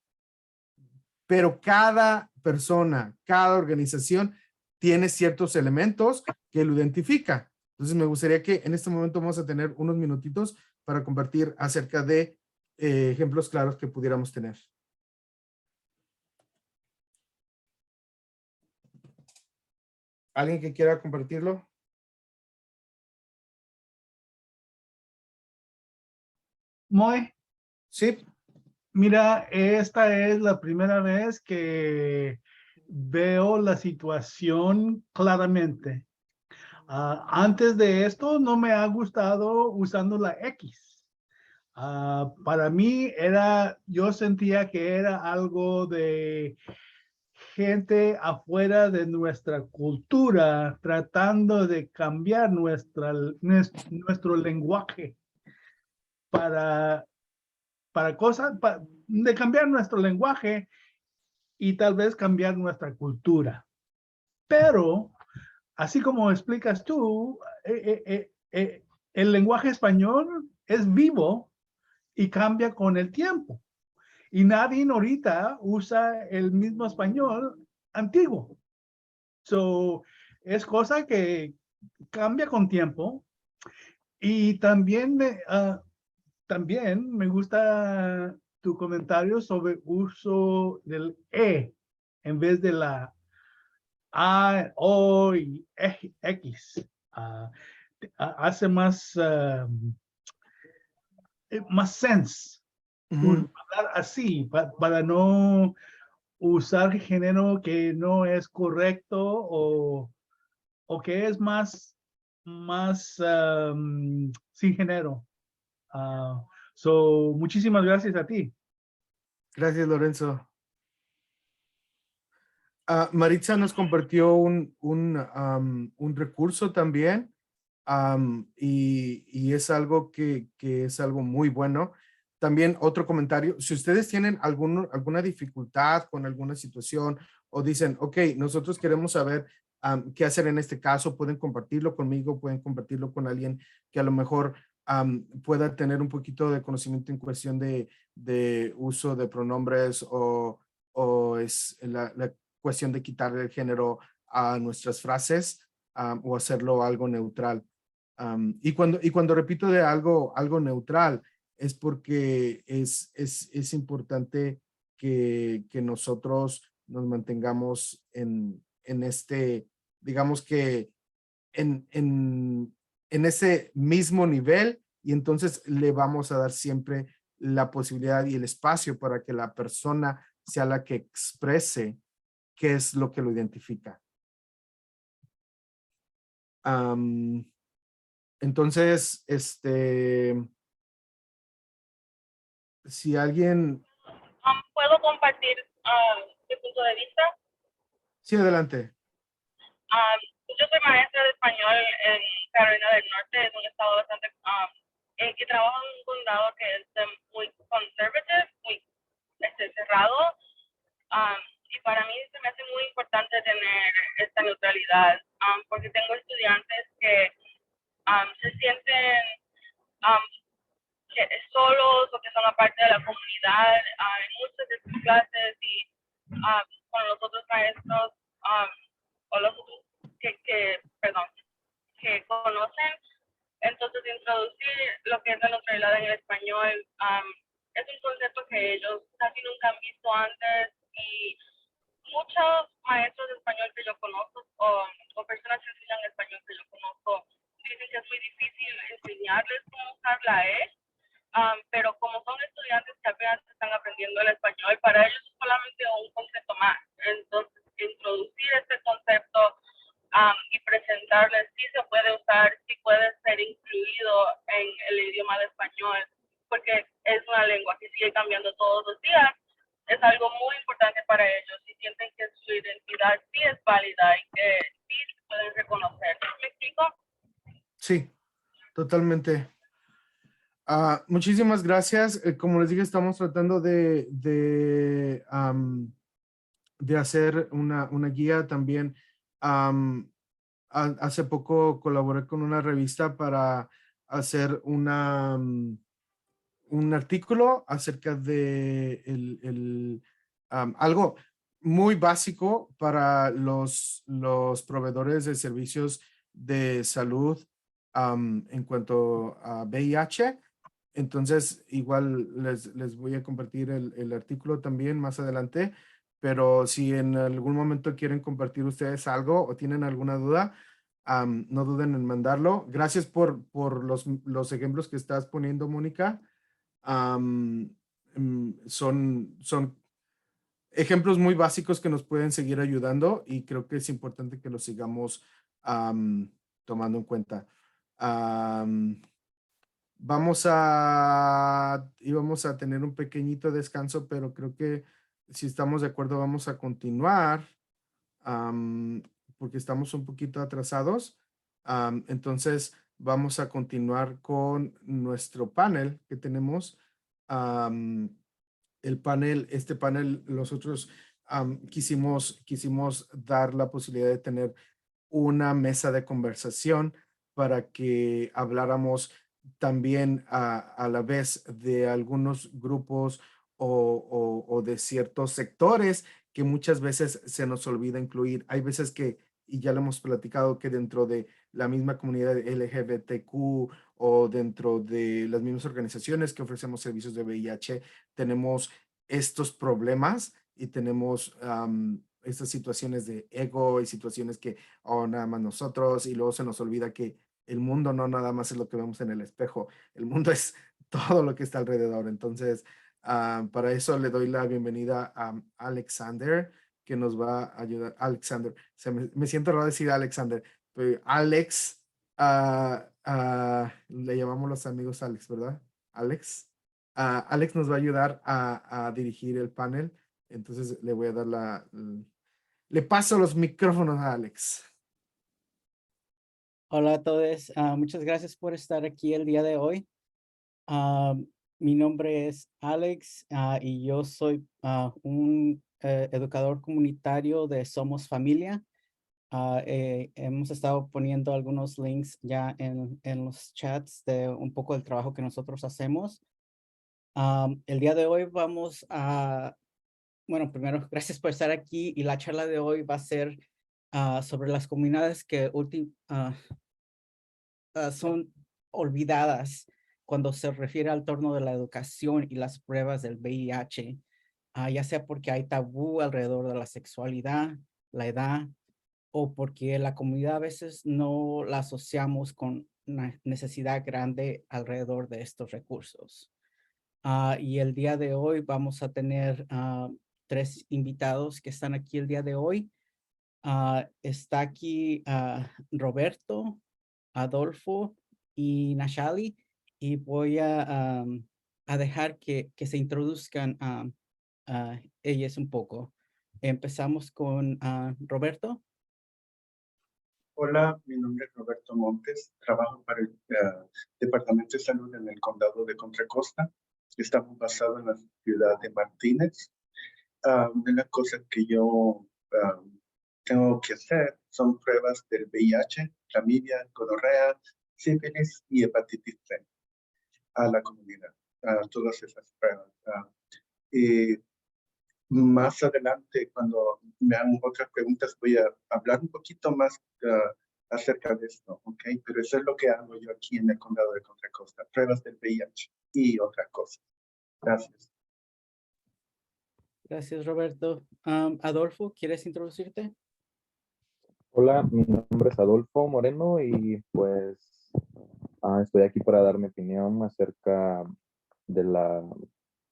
[SPEAKER 1] Pero cada persona, cada organización tiene ciertos elementos que lo identifica. Entonces me gustaría que en este momento vamos a tener unos minutitos para compartir acerca de ejemplos claros que pudiéramos tener. ¿Alguien que quiera compartirlo?
[SPEAKER 7] Moy,
[SPEAKER 1] Sí.
[SPEAKER 7] mira, esta es la primera vez que veo la situación claramente. Antes de esto no me ha gustado usando la X. Para mí yo sentía que era algo de gente afuera de nuestra cultura tratando de cambiar nuestro lenguaje para cosas, de cambiar nuestro lenguaje y tal vez cambiar nuestra cultura. Pero, así como explicas tú, el lenguaje español es vivo y cambia con el tiempo. Y nadie ahorita usa el mismo español antiguo. So, es cosa que cambia con tiempo. Y también me gusta tu comentario sobre uso del E en vez de la A, O y X. Hace más sense hablar así para no usar género que no es correcto o que es más sin género. Muchísimas gracias a ti.
[SPEAKER 1] Gracias, Lorenzo. Maritza nos compartió un recurso también y es algo que es algo muy bueno. También otro comentario, si ustedes tienen alguna dificultad con alguna situación o dicen, ok, nosotros queremos saber qué hacer en este caso, pueden compartirlo conmigo, pueden compartirlo con alguien que a lo mejor pueda tener un poquito de conocimiento en cuestión de uso de pronombres o es la cuestión de quitarle el género a nuestras frases o hacerlo algo neutral. Y cuando repito de algo neutral, es porque es importante que nosotros nos mantengamos en este, digamos que en ese mismo nivel y entonces le vamos a dar siempre la posibilidad y el espacio para que la persona sea la que exprese qué es lo que lo identifica. Entonces, si alguien...
[SPEAKER 9] ¿Puedo compartir mi punto de vista?
[SPEAKER 1] Sí, adelante.
[SPEAKER 9] Yo soy maestra de español en Carolina del Norte, es un estado bastante... y trabajo en un condado que es muy conservative, muy cerrado. Y para mí se me hace muy importante tener esta neutralidad, porque tengo estudiantes que se sienten solos o que son parte de la comunidad en muchas de sus clases y con los otros maestros o los otros que conocen. Entonces, introducir lo que es la neutralidad en el español es un concepto que ellos casi nunca han visto antes y muchos maestros de español que yo conozco o personas que enseñan español que yo conozco dicen que es muy difícil enseñarles cómo usar la E, pero como son estudiantes que apenas están aprendiendo el español, para ellos es solamente un concepto más. Entonces, introducir este concepto y presentarles si se puede usar, si puede ser incluido en el
[SPEAKER 1] Totalmente. Muchísimas gracias. Como les dije, estamos tratando de hacer una guía también. Hace poco colaboré con una revista para hacer un artículo acerca de algo muy básico para los proveedores de servicios de salud en cuanto a VIH. Entonces, igual les voy a compartir el artículo también más adelante, pero si en algún momento quieren compartir ustedes algo o tienen alguna duda, no duden en mandarlo. Gracias por los ejemplos que estás poniendo, Mónica. Son ejemplos muy básicos que nos pueden seguir ayudando y creo que es importante que los sigamos tomando en cuenta. Íbamos a tener un pequeñito descanso, pero creo que si estamos de acuerdo vamos a continuar porque estamos un poquito atrasados. Entonces vamos a continuar con nuestro panel que tenemos. Este panel, nosotros quisimos dar la posibilidad de tener una mesa de conversación para que habláramos también a la vez de algunos grupos o de ciertos sectores que muchas veces se nos olvida incluir. Hay veces que, y ya lo hemos platicado, que dentro de la misma comunidad LGBTQ o dentro de las mismas organizaciones que ofrecemos servicios de VIH, tenemos estos problemas y tenemos estas situaciones de ego y situaciones que, oh, nada más nosotros, y luego se nos olvida que el mundo no nada más es lo que vemos en el espejo, el mundo es todo lo que está alrededor. Entonces, para eso le doy la bienvenida a Alexander, que nos va a ayudar. Alexander, me siento raro decir Alexander, pero Alex, le llamamos los amigos Alex, ¿verdad? Alex. Alex nos va a ayudar a dirigir el panel. Entonces le voy a dar le paso los micrófonos a Alex.
[SPEAKER 8] Hola a todos. Muchas gracias por estar aquí el día de hoy. Mi nombre es Alex y yo soy un educador comunitario de Somos Familia. Hemos estado poniendo algunos links ya en los chats de un poco del trabajo que nosotros hacemos. El día de hoy vamos a, bueno, primero, gracias por estar aquí y la charla de hoy va a ser sobre las comunidades que son olvidadas cuando se refiere al torno de la educación y las pruebas del VIH, ya sea porque hay tabú alrededor de la sexualidad, la edad, o porque la comunidad a veces no la asociamos con una necesidad grande alrededor de estos recursos. Y el día de hoy vamos a tener 3 invitados que están aquí el día de hoy. Está aquí Roberto, Adolfo y Nashali, y voy a dejar que se introduzcan ellas un poco. Empezamos con Roberto.
[SPEAKER 5] Hola, mi nombre es Roberto Montes. Trabajo para el Departamento de Salud en el Condado de Contra Costa. Estamos basados en la ciudad de Martínez. Una de las cosas que yo tengo que hacer son pruebas del VIH, clamidia, gonorrea, sífilis y hepatitis C a la comunidad, todas esas pruebas. Y más adelante, cuando me hagan otras preguntas, voy a hablar un poquito más acerca de esto, ¿ok? Pero eso es lo que hago yo aquí en el Condado de Contra Costa, pruebas del VIH y otras cosas. Gracias.
[SPEAKER 8] Gracias, Roberto. Adolfo, ¿quieres introducirte?
[SPEAKER 10] Hola, mi nombre es Adolfo Moreno y pues estoy aquí para dar mi opinión acerca de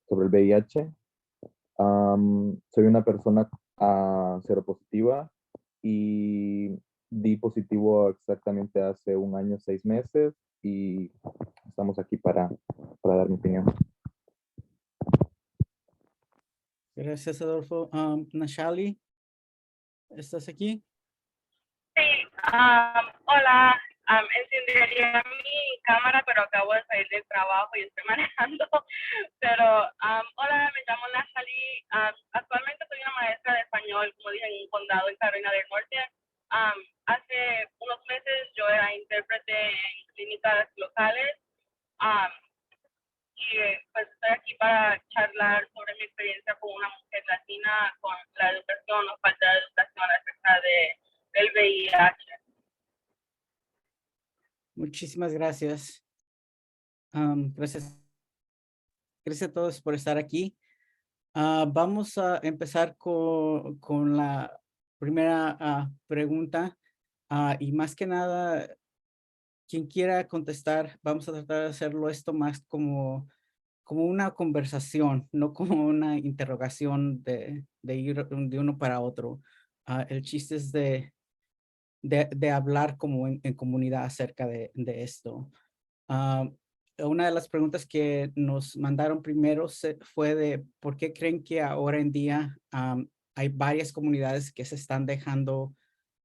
[SPEAKER 10] sobre el VIH. Soy una persona seropositiva y di positivo exactamente hace 1 año, 6 meses y estamos aquí para dar mi opinión.
[SPEAKER 8] Gracias, Adolfo. Nashali, ¿estás aquí?
[SPEAKER 9] Sí, hola, encendería mi cámara, pero acabo de salir del trabajo y estoy manejando. Pero, hola, me llamo Natalie. Actualmente soy una maestra de español, como dije, en un condado en Carolina del Norte. Hace unos meses yo era intérprete en clínicas locales. Y pues estoy aquí para charlar sobre mi experiencia con una mujer latina, con la educación o falta de educación acerca del VIH.
[SPEAKER 8] Muchísimas gracias. Gracias. Gracias a todos por estar aquí. Vamos a empezar con la primera pregunta. Y más que nada, quien quiera contestar, vamos a tratar de hacerlo esto más como una conversación, no como una interrogación de ir de uno para otro. El chiste es de hablar como en comunidad acerca de esto. Una de las preguntas que nos mandaron primero fue de por qué creen que ahora en día hay varias comunidades que se están dejando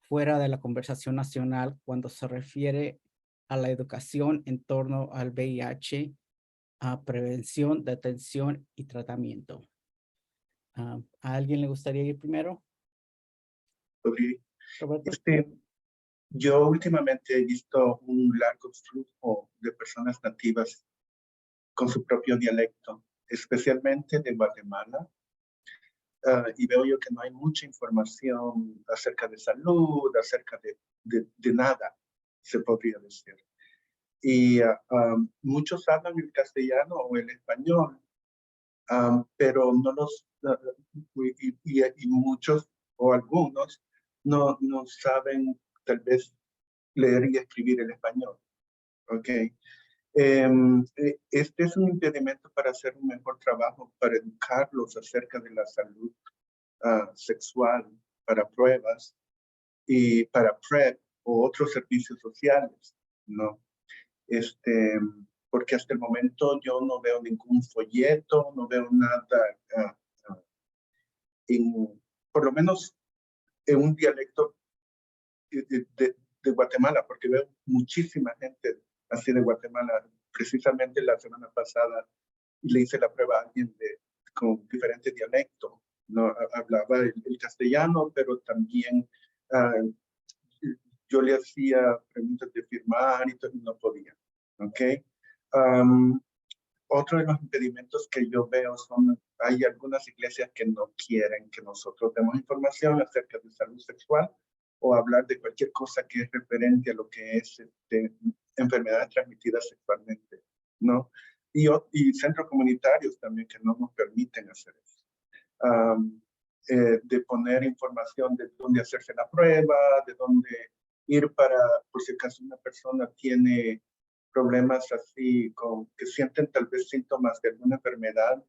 [SPEAKER 8] fuera de la conversación nacional cuando se refiere a la educación en torno al VIH, a prevención, detención y tratamiento. ¿A alguien le gustaría ir primero?
[SPEAKER 5] Okay.
[SPEAKER 8] Roberto.
[SPEAKER 5] Yo últimamente he visto un largo flujo de personas nativas con su propio dialecto, especialmente de Guatemala. Y veo yo que no hay mucha información acerca de salud, acerca de nada, se podría decir. Y muchos hablan el castellano o el español, pero no los, y muchos o algunos no saben tal vez leer y escribir el español. ¿Ok? Este es un impedimento para hacer un mejor trabajo, para educarlos acerca de la salud sexual, para pruebas y para PrEP o otros servicios sociales, ¿no? Porque hasta el momento yo no veo ningún folleto, no veo nada, por lo menos en un dialecto de Guatemala, porque veo muchísima gente así de Guatemala. Precisamente la semana pasada le hice la prueba a alguien con diferente dialecto, ¿no? Hablaba el castellano, pero también yo le hacía preguntas de firmar y no podía. ¿Ok? Otro de los impedimentos que yo veo hay algunas iglesias que no quieren que nosotros demos información acerca de salud sexual o hablar de cualquier cosa que es referente a lo que es enfermedades transmitidas sexualmente, ¿no? Y centros comunitarios también que no nos permiten hacer eso. De poner información de dónde hacerse la prueba, de dónde ir por si acaso una persona tiene problemas así, que sienten tal vez síntomas de alguna enfermedad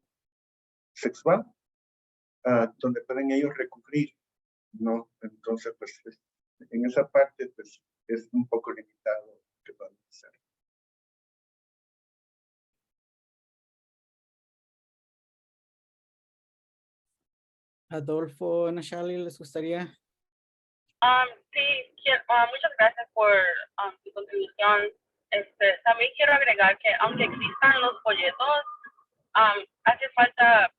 [SPEAKER 5] sexual, donde pueden ellos recurrir, ¿no? Entonces, pues, en esa parte, pues, es un poco limitado lo que podemos hacer.
[SPEAKER 8] Adolfo, Nashali, ¿les gustaría?
[SPEAKER 9] Sí, muchas gracias por tu contribución. También quiero agregar que aunque existan los folletos, hace falta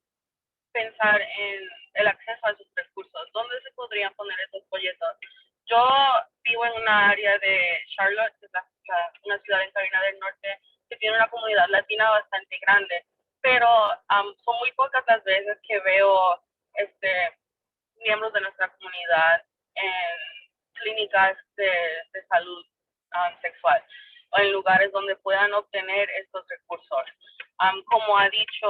[SPEAKER 9] pensar en el acceso a esos recursos. ¿Dónde se podrían poner esos folletos? Yo vivo en una área de Charlotte, que es una ciudad en Carolina del Norte, que tiene una comunidad latina bastante grande, pero son muy pocas las veces que veo miembros de nuestra comunidad en clínicas de salud sexual o en lugares donde puedan obtener estos recursos. Como ha dicho,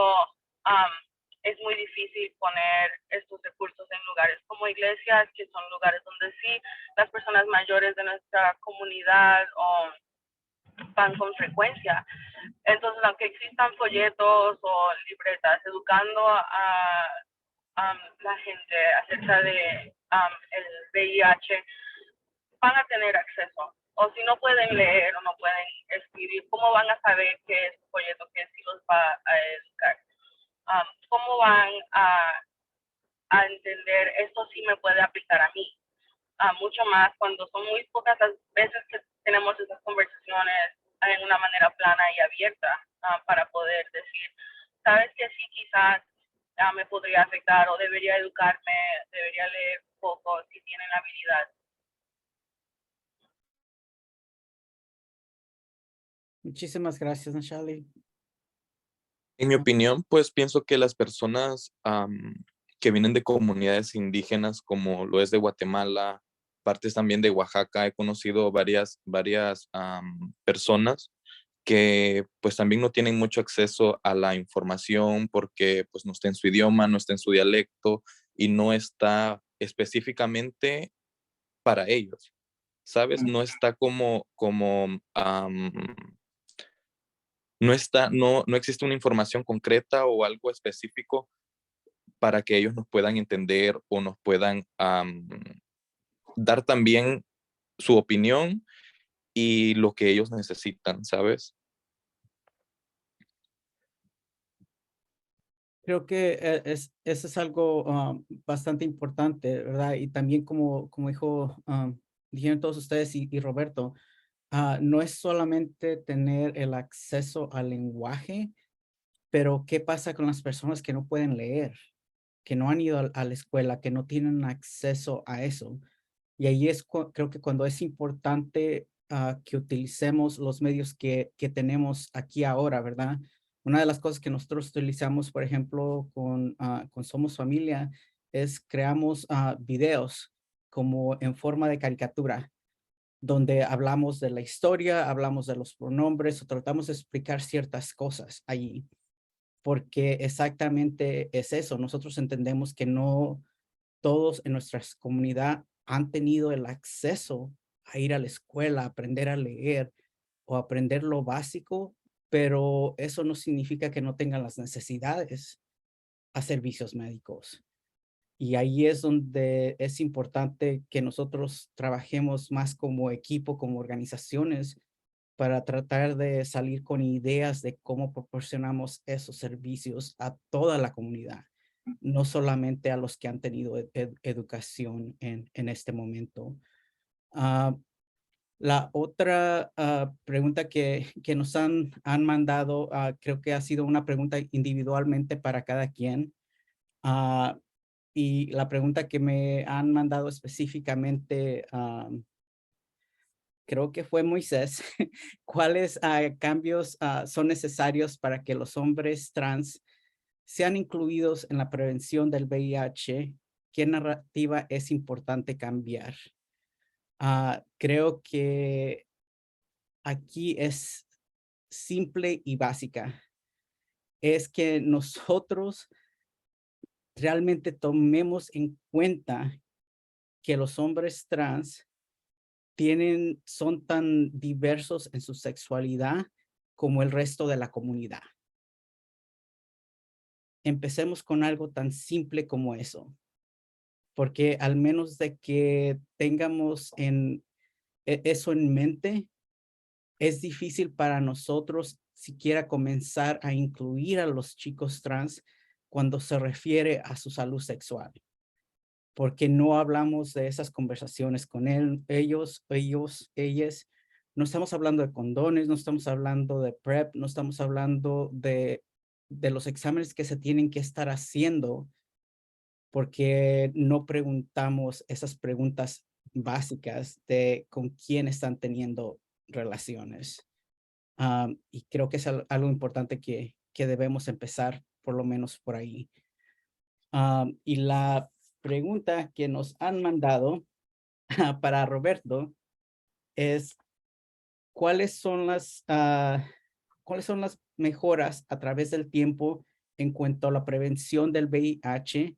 [SPEAKER 9] es muy difícil poner estos recursos en lugares como iglesias, que son lugares donde sí las personas mayores de nuestra comunidad van con frecuencia. Entonces, aunque existan folletos o libretas educando a la gente acerca de el VIH, van a tener acceso. O si no pueden leer o no pueden escribir, ¿cómo van a saber qué es un folleto que sí los va a educar? ¿Cómo van a entender esto sí me puede aplicar a mí? Mucho más cuando son muy pocas las veces que tenemos esas manera plana y abierta para poder decir, sabes que sí, quizás me podría afectar o debería educarme, debería leer un poco si tienen la habilidad.
[SPEAKER 8] Muchísimas gracias, Nashali.
[SPEAKER 11] En mi opinión, pues pienso que las personas que vienen de comunidades indígenas, como lo es de Guatemala, partes también de Oaxaca, he conocido varias personas que pues también no tienen mucho acceso a la información porque pues no está en su idioma, no está en su dialecto y no está específicamente para ellos, ¿sabes? No está no existe una información concreta o algo específico para que ellos nos puedan entender o nos puedan dar también su opinión y lo que ellos necesitan, ¿sabes?
[SPEAKER 8] Creo que eso es algo bastante importante, ¿verdad? Y también como dijeron todos ustedes y Roberto, no es solamente tener el acceso al lenguaje, pero ¿qué pasa con las personas que no pueden leer, que no han ido a la escuela, que no tienen acceso a eso? Y ahí creo que cuando es importante que utilicemos los medios que tenemos aquí ahora, ¿verdad? Una de las cosas que nosotros utilizamos, por ejemplo, con Somos Familia, es creamos videos como en forma de caricatura, donde hablamos de la historia, hablamos de los pronombres o tratamos de explicar ciertas cosas allí, porque exactamente es eso. Nosotros entendemos que no todos en nuestra comunidad han tenido el acceso a ir a la escuela, aprender a leer o aprender lo básico, pero eso no significa que no tengan las necesidades a servicios médicos. Y ahí es donde es importante que nosotros trabajemos más como equipo, como organizaciones, para tratar de salir con ideas de cómo proporcionamos esos servicios a toda la comunidad, no solamente a los que han tenido educación en este momento. La otra pregunta que nos han mandado, creo que ha sido una pregunta individualmente para cada quien. Y la pregunta que me han mandado específicamente, creo que fue Moisés, ¿cuáles cambios son necesarios para que los hombres trans sean incluidos en la prevención del VIH? ¿Qué narrativa es importante cambiar? Creo que aquí es simple y básica. Es que nosotros realmente tomemos en cuenta que los hombres trans son tan diversos en su sexualidad como el resto de la comunidad. Empecemos con algo tan simple como eso, porque al menos de que tengamos eso en mente, es difícil para nosotros siquiera comenzar a incluir a los chicos trans cuando se refiere a su salud sexual, porque no hablamos de esas conversaciones con ellas. No estamos hablando de condones, no estamos hablando de PrEP, no estamos hablando de los exámenes que se tienen que estar haciendo, porque no preguntamos esas preguntas básicas de con quién están teniendo relaciones. Y creo que es algo importante que debemos empezar por lo menos por ahí. Y la pregunta que nos han mandado para Roberto es ¿cuáles son las mejoras a través del tiempo en cuanto a la prevención del VIH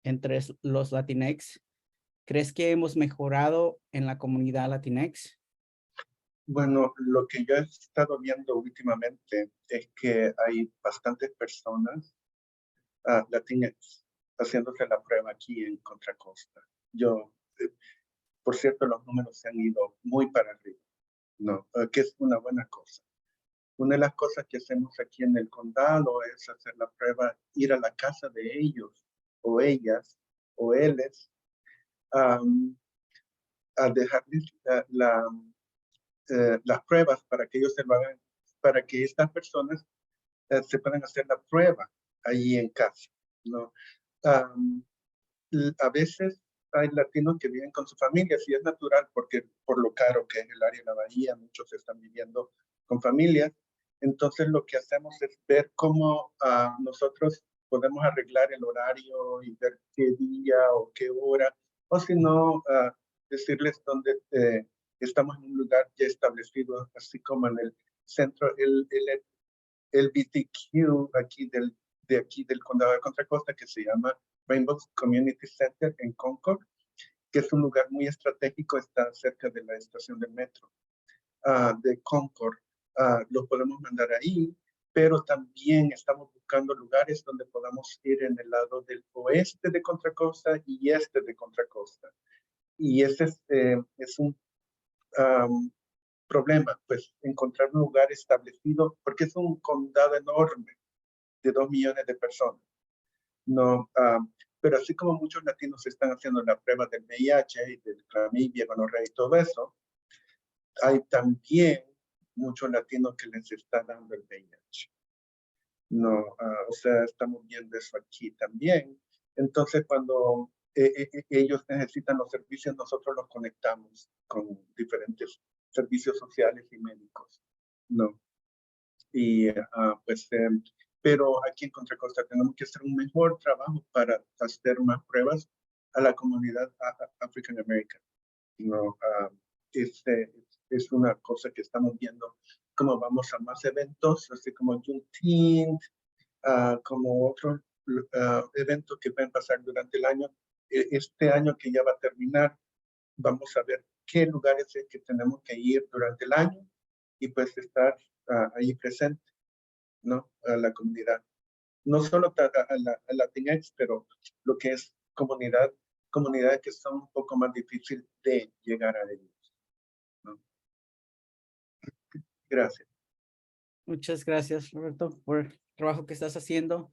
[SPEAKER 8] entre los Latinx? ¿Crees que hemos mejorado en la comunidad Latinx?
[SPEAKER 5] Bueno, lo que yo he estado viendo últimamente es que hay bastantes personas latinas haciéndose la prueba aquí en Contra Costa. Por cierto, los números se han ido muy para arriba, ¿no? Que es una buena cosa. Una de las cosas que hacemos aquí en el condado es hacer la prueba, ir a la casa de ellos, o ellas, o ellos, a dejarles las pruebas para que ellos se lo hagan para que estas personas se puedan hacer la prueba ahí en casa, ¿no? A veces hay latinos que viven con su familia, y es natural porque por lo caro que es el área de la bahía, muchos están viviendo con familias. Entonces lo que hacemos es ver cómo nosotros podemos arreglar el horario y ver qué día o qué hora, o si no, decirles dónde estamos en un lugar ya establecido, así como en el centro, el BTQ aquí del condado de Contra Costa, que se llama Rainbow Community Center en Concord, que es un lugar muy estratégico, está cerca de la estación del metro de Concord. Lo podemos mandar ahí, pero también estamos buscando lugares donde podamos ir en el lado del oeste de Contra Costa y este de Contra Costa. Y ese es un problema, pues encontrar un lugar establecido, porque es un condado enorme de 2 millones de personas. No, pero así como muchos latinos están haciendo la prueba del VIH y del clamidia, gonorrea y todo eso, hay también muchos latinos que les está dando el VIH. No, o sea, estamos viendo eso aquí también. Entonces, cuando ellos necesitan los servicios, nosotros los conectamos con diferentes servicios sociales y médicos, ¿no? Y pues, pero aquí en Contra Costa tenemos que hacer un mejor trabajo para hacer más pruebas a la comunidad African American, ¿no? Es una cosa que estamos viendo, como vamos a más eventos, así como Juneteenth, como otros eventos que pueden pasar durante el año. Este año que ya va a terminar, vamos a ver qué lugares es que tenemos que ir durante el año y pues estar ahí presente, ¿no? A la comunidad. No solo a la Latinx, pero lo que es comunidades que son un poco más difíciles de llegar a ellos, ¿no? Gracias.
[SPEAKER 8] Muchas gracias, Roberto, por el trabajo que estás haciendo.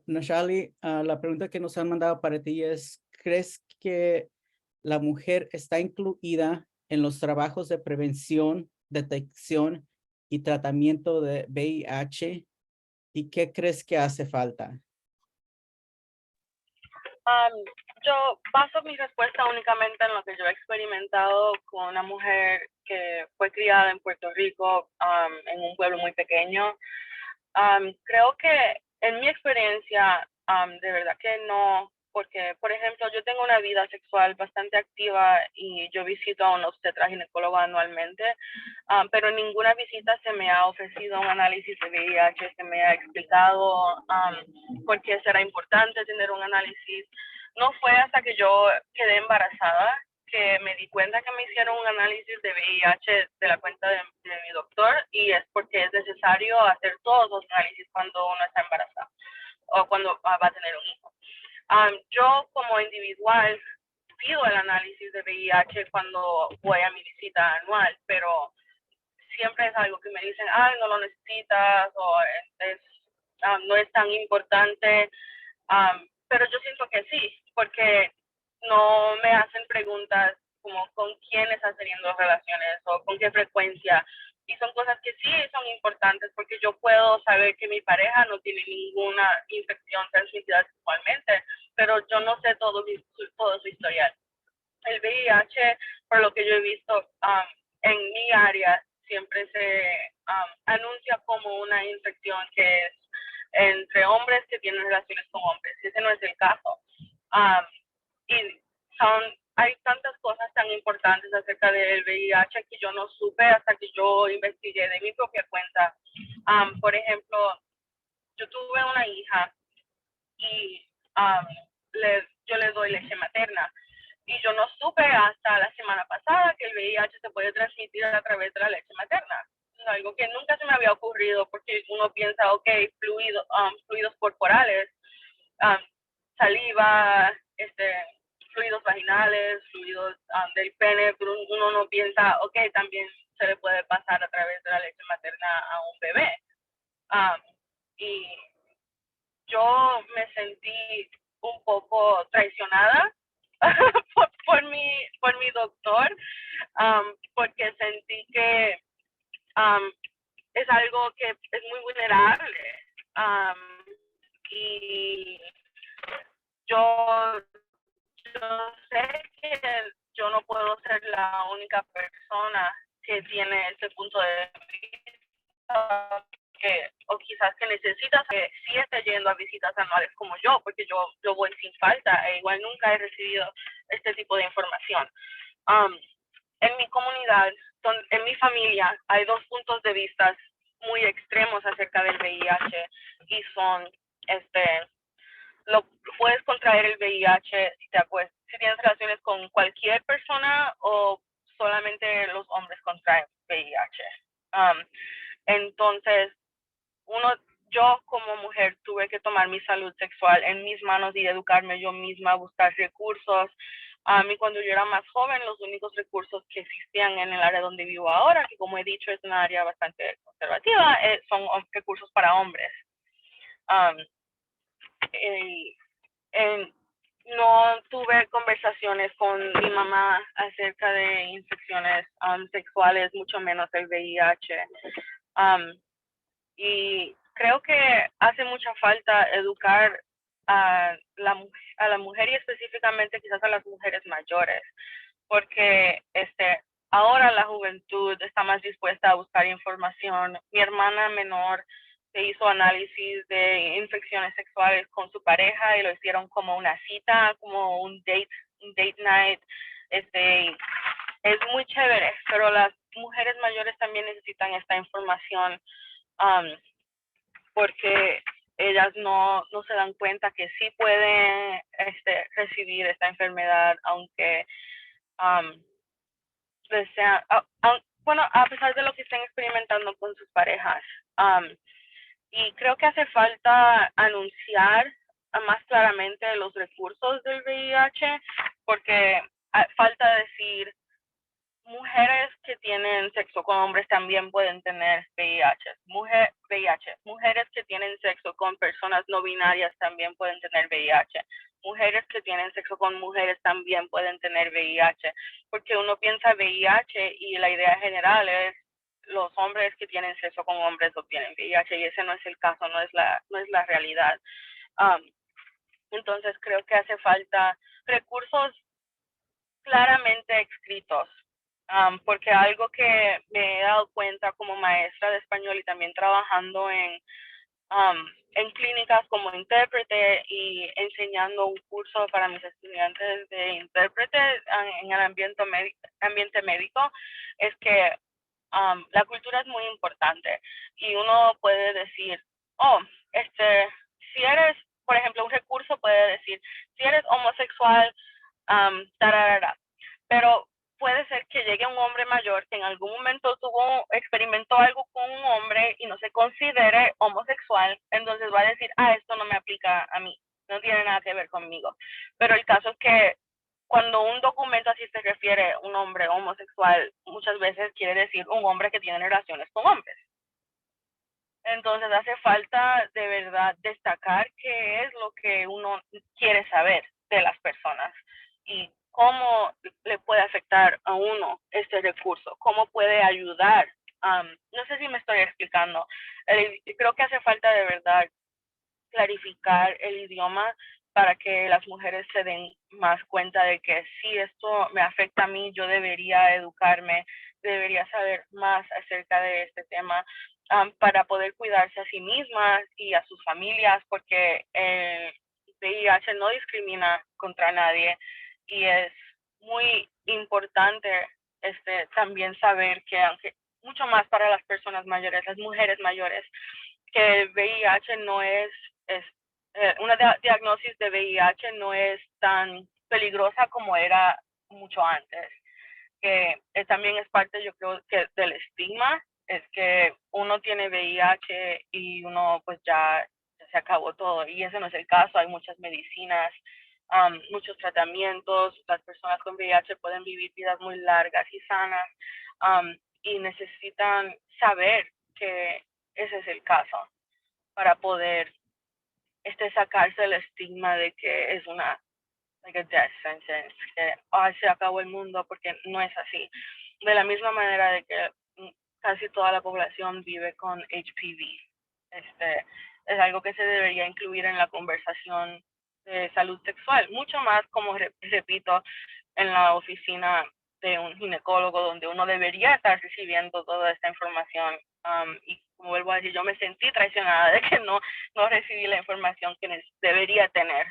[SPEAKER 8] Nashali, la pregunta que nos han mandado para ti es, ¿crees que la mujer está incluida en los trabajos de prevención, detección y tratamiento de VIH? ¿Y qué crees que hace falta?
[SPEAKER 9] Yo baso mi respuesta únicamente en lo que yo he experimentado con una mujer que fue criada en Puerto Rico, en un pueblo muy pequeño. Creo que en mi experiencia, de verdad que no, porque, por ejemplo, yo tengo una vida sexual bastante activa y yo visito a un obstetra ginecólogo anualmente, pero en ninguna visita se me ha ofrecido un análisis de VIH, se me ha explicado por qué será importante tener un análisis. No fue hasta que yo quedé embarazada que me di cuenta que me hicieron un análisis de VIH de la cuenta de mi doctor, y es porque es necesario hacer todos los análisis cuando uno está embarazada o cuando va a tener un hijo. Yo como individual pido el análisis de VIH cuando voy a mi visita anual, pero siempre es algo que me dicen, ay, no lo necesitas, o no es tan importante, pero yo siento que sí, porque no me hacen preguntas como con quién estás teniendo relaciones o con qué frecuencia. Y son cosas que sí son importantes, porque yo puedo saber que mi pareja no tiene ninguna infección transmitida sexualmente, pero yo no sé todo su historial. El VIH, por lo que yo he visto en mi área, siempre se anuncia como una infección que es entre hombres que tienen relaciones con hombres. Ese no es el caso. Y hay tantas cosas tan importantes acerca del VIH que yo no supe hasta que yo investigué de mi propia cuenta. Por ejemplo, yo tuve una hija y yo le doy leche materna. Y yo no supe hasta la semana pasada que el VIH se puede transmitir a través de la leche materna. Es algo que nunca se me había ocurrido, porque uno piensa, ok, fluidos corporales, saliva, fluidos vaginales, fluidos del pene, pero uno no piensa, ok, también se le puede pasar a través de la leche materna a un bebé. Y yo me sentí un poco traicionada por mi doctor, porque sentí que es algo que es muy vulnerable. Y yo sé que yo no puedo ser la única persona que tiene ese punto de vista, o quizás que necesitas que sí esté yendo a visitas anuales como yo, porque yo voy sin falta e igual nunca he recibido este tipo de información. En mi comunidad, en mi familia, hay dos puntos de vista muy extremos acerca del VIH y son, puedes contraer el VIH si tienes relaciones con cualquier persona o solamente los hombres contraen VIH. Entonces, yo como mujer tuve que tomar mi salud sexual en mis manos y educarme yo misma, buscar recursos. Y cuando yo era más joven, los únicos recursos que existían en el área donde vivo ahora, que como he dicho es una área bastante conservativa, son recursos para hombres. No tuve conversaciones con mi mamá acerca de infecciones sexuales, mucho menos el VIH. Y creo que hace mucha falta educar a la mujer y específicamente quizás a las mujeres mayores, porque ahora la juventud está más dispuesta a buscar información. Mi hermana menor se hizo análisis de infecciones sexuales con su pareja y lo hicieron como una cita, como un date night. Es muy chévere, pero las mujeres mayores también necesitan esta información porque ellas no se dan cuenta que sí pueden recibir esta enfermedad, aunque bueno, a pesar de lo que estén experimentando con sus parejas. Y creo que hace falta anunciar más claramente los recursos del VIH, porque falta decir, mujeres que tienen sexo con hombres también pueden tener VIH. Mujeres que tienen sexo con personas no binarias también pueden tener VIH. Mujeres que tienen sexo con mujeres también pueden tener VIH. Porque uno piensa VIH y la idea general es los hombres que tienen sexo con hombres no tienen VIH y ese no es el caso, no es la realidad. Entonces creo que hace falta recursos claramente escritos. Porque algo que me he dado cuenta como maestra de español y también trabajando en clínicas como intérprete y enseñando un curso para mis estudiantes de intérprete en el ambiente médico, es que la cultura es muy importante y uno puede decir, si eres, por ejemplo, un recurso puede decir, si eres homosexual, pero puede ser que llegue un hombre mayor que en algún momento experimentó algo con un hombre y no se considere homosexual, entonces va a decir, esto no me aplica a mí, no tiene nada que ver conmigo. Pero el caso es que cuando un documento así se refiere a un hombre homosexual, muchas veces quiere decir un hombre que tiene relaciones con hombres. Entonces hace falta de verdad destacar qué es lo que uno quiere saber de las personas y cómo le puede afectar a uno este recurso, cómo puede ayudar. No sé si me estoy explicando. Creo que hace falta de verdad clarificar el idioma para que las mujeres se den más cuenta de que si esto me afecta a mí, yo debería educarme, debería saber más acerca de este tema para poder cuidarse a sí mismas y a sus familias, porque el VIH no discrimina contra nadie y es muy importante también saber que aunque mucho más para las personas mayores, las mujeres mayores, que el VIH no es una diagnosis de VIH no es tan peligrosa como era mucho antes. Que también es parte, yo creo, que del estigma, es que uno tiene VIH y uno pues ya se acabó todo. Y ese no es el caso, hay muchas medicinas, muchos tratamientos, las personas con VIH pueden vivir vidas muy largas y sanas y necesitan saber que ese es el caso para poder sacarse el estigma de que es una death sentence, que se acabó el mundo, porque no es así. De la misma manera de que casi toda la población vive con HPV. Es algo que se debería incluir en la conversación de salud sexual, mucho más, como repito, en la oficina de un ginecólogo, donde uno debería estar recibiendo toda esta información. Y como vuelvo a decir, yo me sentí traicionada de que no recibí la información que debería tener.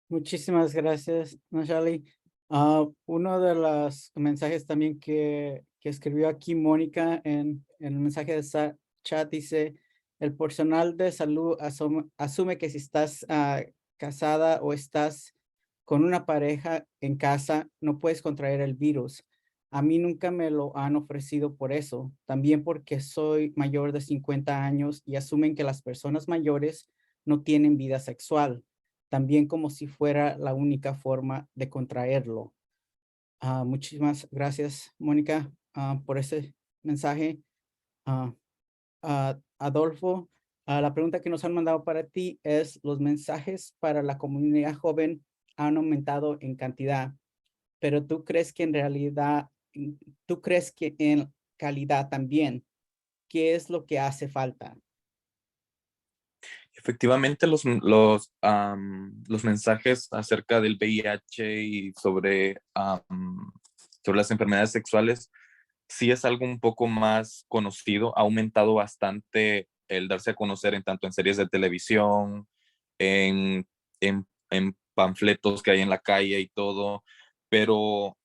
[SPEAKER 8] Muchísimas gracias, Nashali. Uno de los mensajes también que escribió aquí Mónica en el mensaje de chat dice, el personal de salud asume que si estás casada o estás con una pareja en casa, no puedes contraer el virus. A mí nunca me lo han ofrecido por eso, también porque soy mayor de 50 años y asumen que las personas mayores no tienen vida sexual, también como si fuera la única forma de contraerlo. Muchísimas gracias, Mónica, por ese mensaje. Adolfo, la pregunta que nos han mandado para ti es, los mensajes para la comunidad joven han aumentado en cantidad, pero ¿tú crees que en calidad también? ¿Qué es lo que hace falta?
[SPEAKER 11] Efectivamente, los mensajes acerca del VIH y sobre las enfermedades sexuales sí es algo un poco más conocido. Ha aumentado bastante el darse a conocer tanto en series de televisión, en panfletos que hay en la calle y todo, pero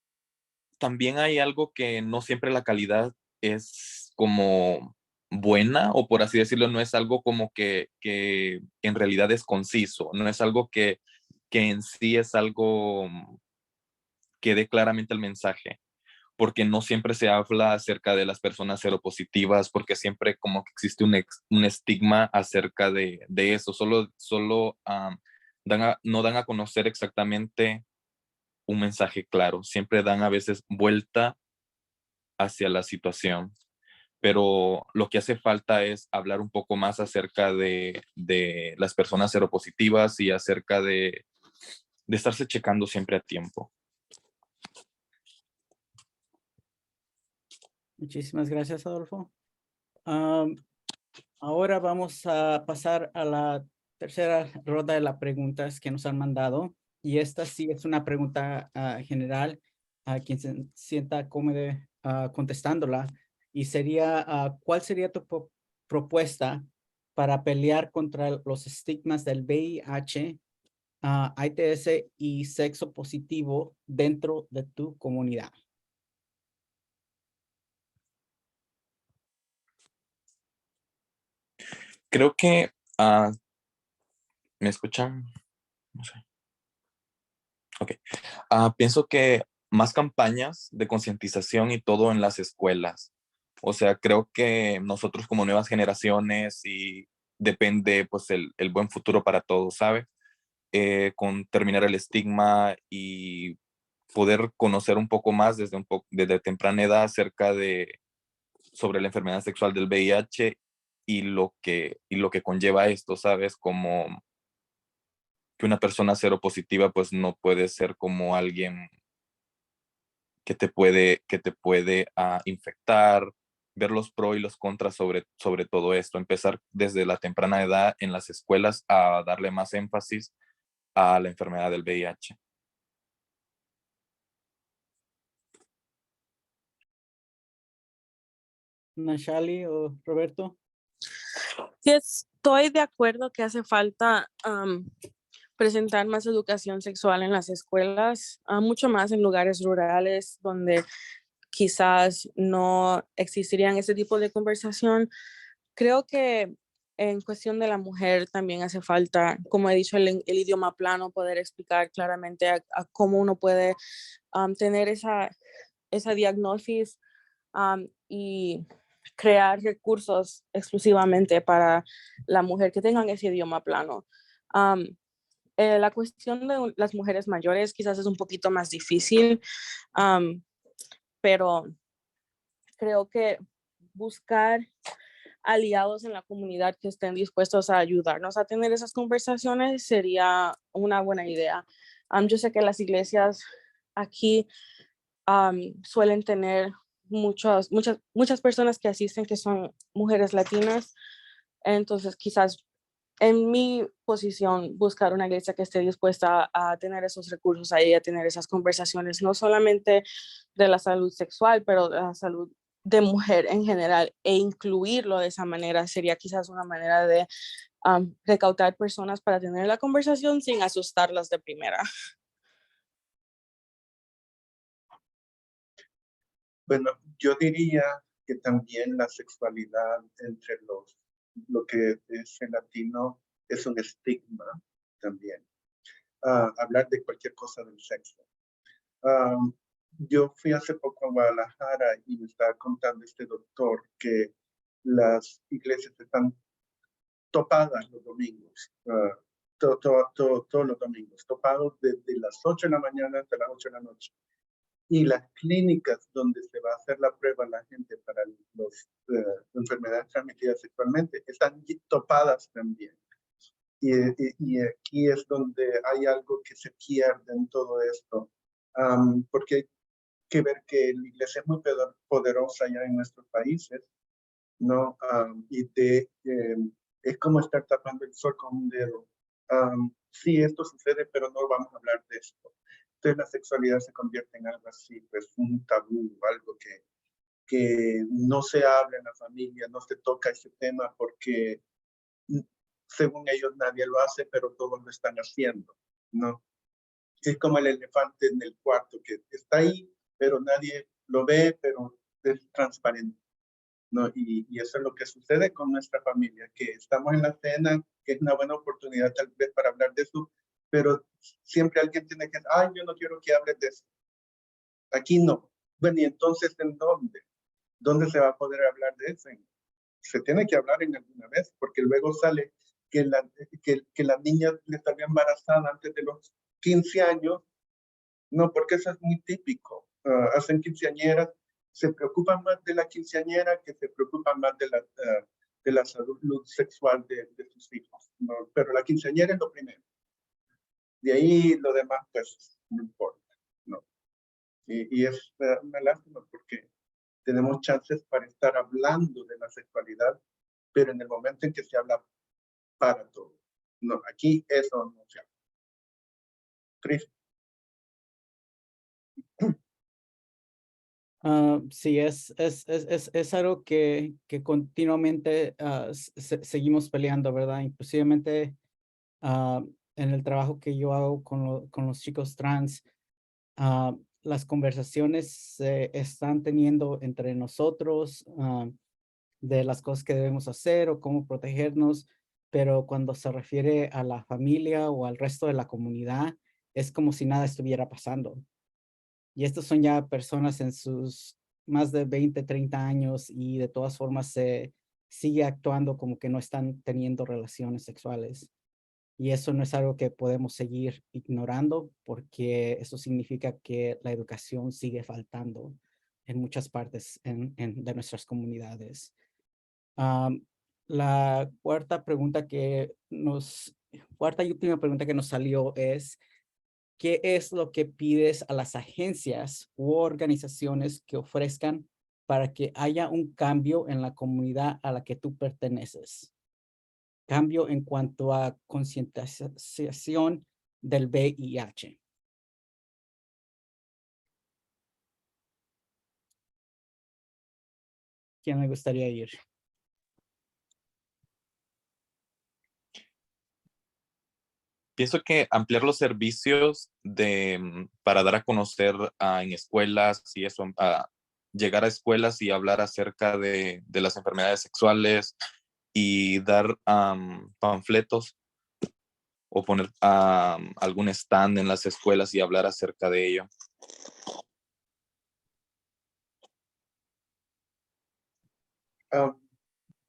[SPEAKER 11] también hay algo que no siempre la calidad es como buena, o por así decirlo, no es algo como que en realidad es conciso, no es algo que en sí es algo que dé claramente el mensaje, porque no siempre se habla acerca de las personas seropositivas, porque siempre como que existe un estigma acerca de eso, solo no dan a conocer exactamente un mensaje claro, siempre dan a veces vuelta hacia la situación, pero lo que hace falta es hablar un poco más acerca de las personas seropositivas y acerca de estarse checando siempre a tiempo.
[SPEAKER 8] Muchísimas gracias, Adolfo. Ahora vamos a pasar a la tercera ronda de las preguntas que nos han mandado. Y esta sí es una pregunta general a quien se sienta cómodo contestándola. Y sería, ¿cuál sería tu propuesta para pelear contra los estigmas del VIH, AIDS y sexo positivo dentro de tu comunidad?
[SPEAKER 11] Creo que, ¿me escuchan? No sé. Ok. Pienso que más campañas de concientización y todo en las escuelas. O sea, creo que nosotros como nuevas generaciones y depende pues el buen futuro para todos, ¿sabe? Con terminar el estigma y poder conocer un poco más desde temprana edad acerca sobre la enfermedad sexual del VIH y lo que conlleva esto, ¿sabes? Como que una persona seropositiva pues no puede ser como alguien que te puede infectar, ver los pros y los contras sobre todo esto, empezar desde la temprana edad en las escuelas a darle más énfasis a la enfermedad del VIH.
[SPEAKER 8] Nashali o Roberto.
[SPEAKER 12] Sí, estoy de acuerdo que hace falta presentar más educación sexual en las escuelas, mucho más en lugares rurales donde quizás no existirían ese tipo de conversación. Creo que en cuestión de la mujer también hace falta, como he dicho, el idioma plano, poder explicar claramente a cómo uno puede tener esa diagnosis y crear recursos exclusivamente para la mujer que tengan ese idioma plano. La cuestión de las mujeres mayores quizás es un poquito más difícil, pero creo que buscar aliados en la comunidad que estén dispuestos a ayudarnos a tener esas conversaciones sería una buena idea. Yo sé que las iglesias aquí suelen tener muchas personas que asisten que son mujeres latinas. Entonces, quizás en mi posición, buscar una iglesia que esté dispuesta a tener esos recursos ahí, a tener esas conversaciones, no solamente de la salud sexual, pero de la salud de mujer en general, e incluirlo de esa manera sería quizás una manera de recaudar personas para tener la conversación sin asustarlas de primera.
[SPEAKER 5] Bueno, yo diría que también la sexualidad entre lo que es el latino es un estigma también. Hablar de cualquier cosa del sexo. Yo fui hace poco a Guadalajara y me estaba contando este doctor que las iglesias están topadas los domingos, todos los domingos, topados desde las 8 de la mañana hasta las 8 de la noche. Y las clínicas donde se va a hacer la prueba a la gente para las enfermedades transmitidas sexualmente están topadas también. Y aquí es donde hay algo que se pierde en todo esto, porque hay que ver que la iglesia es muy poderosa ya en nuestros países, ¿no? Es como estar tapando el sol con un dedo. Sí, esto sucede, pero no vamos a hablar de esto. Entonces la sexualidad se convierte en algo así, pues un tabú, algo que no se habla en la familia, no se toca ese tema porque según ellos nadie lo hace, pero todos lo están haciendo, ¿no? Es como el elefante en el cuarto, que está ahí, pero nadie lo ve, pero es transparente, ¿no? Y eso es lo que sucede con nuestra familia, que estamos en la cena, que es una buena oportunidad tal vez para hablar de eso, pero siempre alguien tiene que decir, ay, yo no quiero que hables de eso. Aquí no. Bueno, y entonces, ¿en dónde? ¿Dónde se va a poder hablar de eso? Se tiene que hablar en alguna vez, porque luego sale que la niña le salió embarazada antes de los 15 años. No, porque eso es muy típico. Hacen quinceañeras, se preocupan más de la quinceañera que se preocupan más de la salud sexual de sus hijos, ¿no? Pero la quinceañera es lo primero. De ahí lo demás, pues, no importa, ¿no? Y es una lástima porque tenemos chances para estar hablando de la sexualidad, pero en el momento en que se habla para todo. No, aquí eso no se habla. Triste.
[SPEAKER 8] Sí, es algo que continuamente seguimos peleando, ¿verdad? Inclusivemente en el trabajo que yo hago con los chicos trans, las conversaciones se están teniendo entre nosotros de las cosas que debemos hacer o cómo protegernos, pero cuando se refiere a la familia o al resto de la comunidad, es como si nada estuviera pasando. Y estos son ya personas en sus más de 20, 30 años y de todas formas se sigue actuando como que no están teniendo relaciones sexuales. Y eso no es algo que podemos seguir ignorando porque eso significa que la educación sigue faltando en muchas partes de nuestras comunidades. La cuarta y última pregunta que nos salió es, ¿qué es lo que pides a las agencias u organizaciones que ofrezcan para que haya un cambio en la comunidad a la que tú perteneces? Cambio en cuanto a concientización del VIH. ¿Quién me gustaría ir?
[SPEAKER 11] Pienso que ampliar los servicios para dar a conocer en escuelas y eso, llegar a escuelas y hablar acerca de las enfermedades sexuales y dar panfletos o poner algún stand en las escuelas y hablar acerca de ello.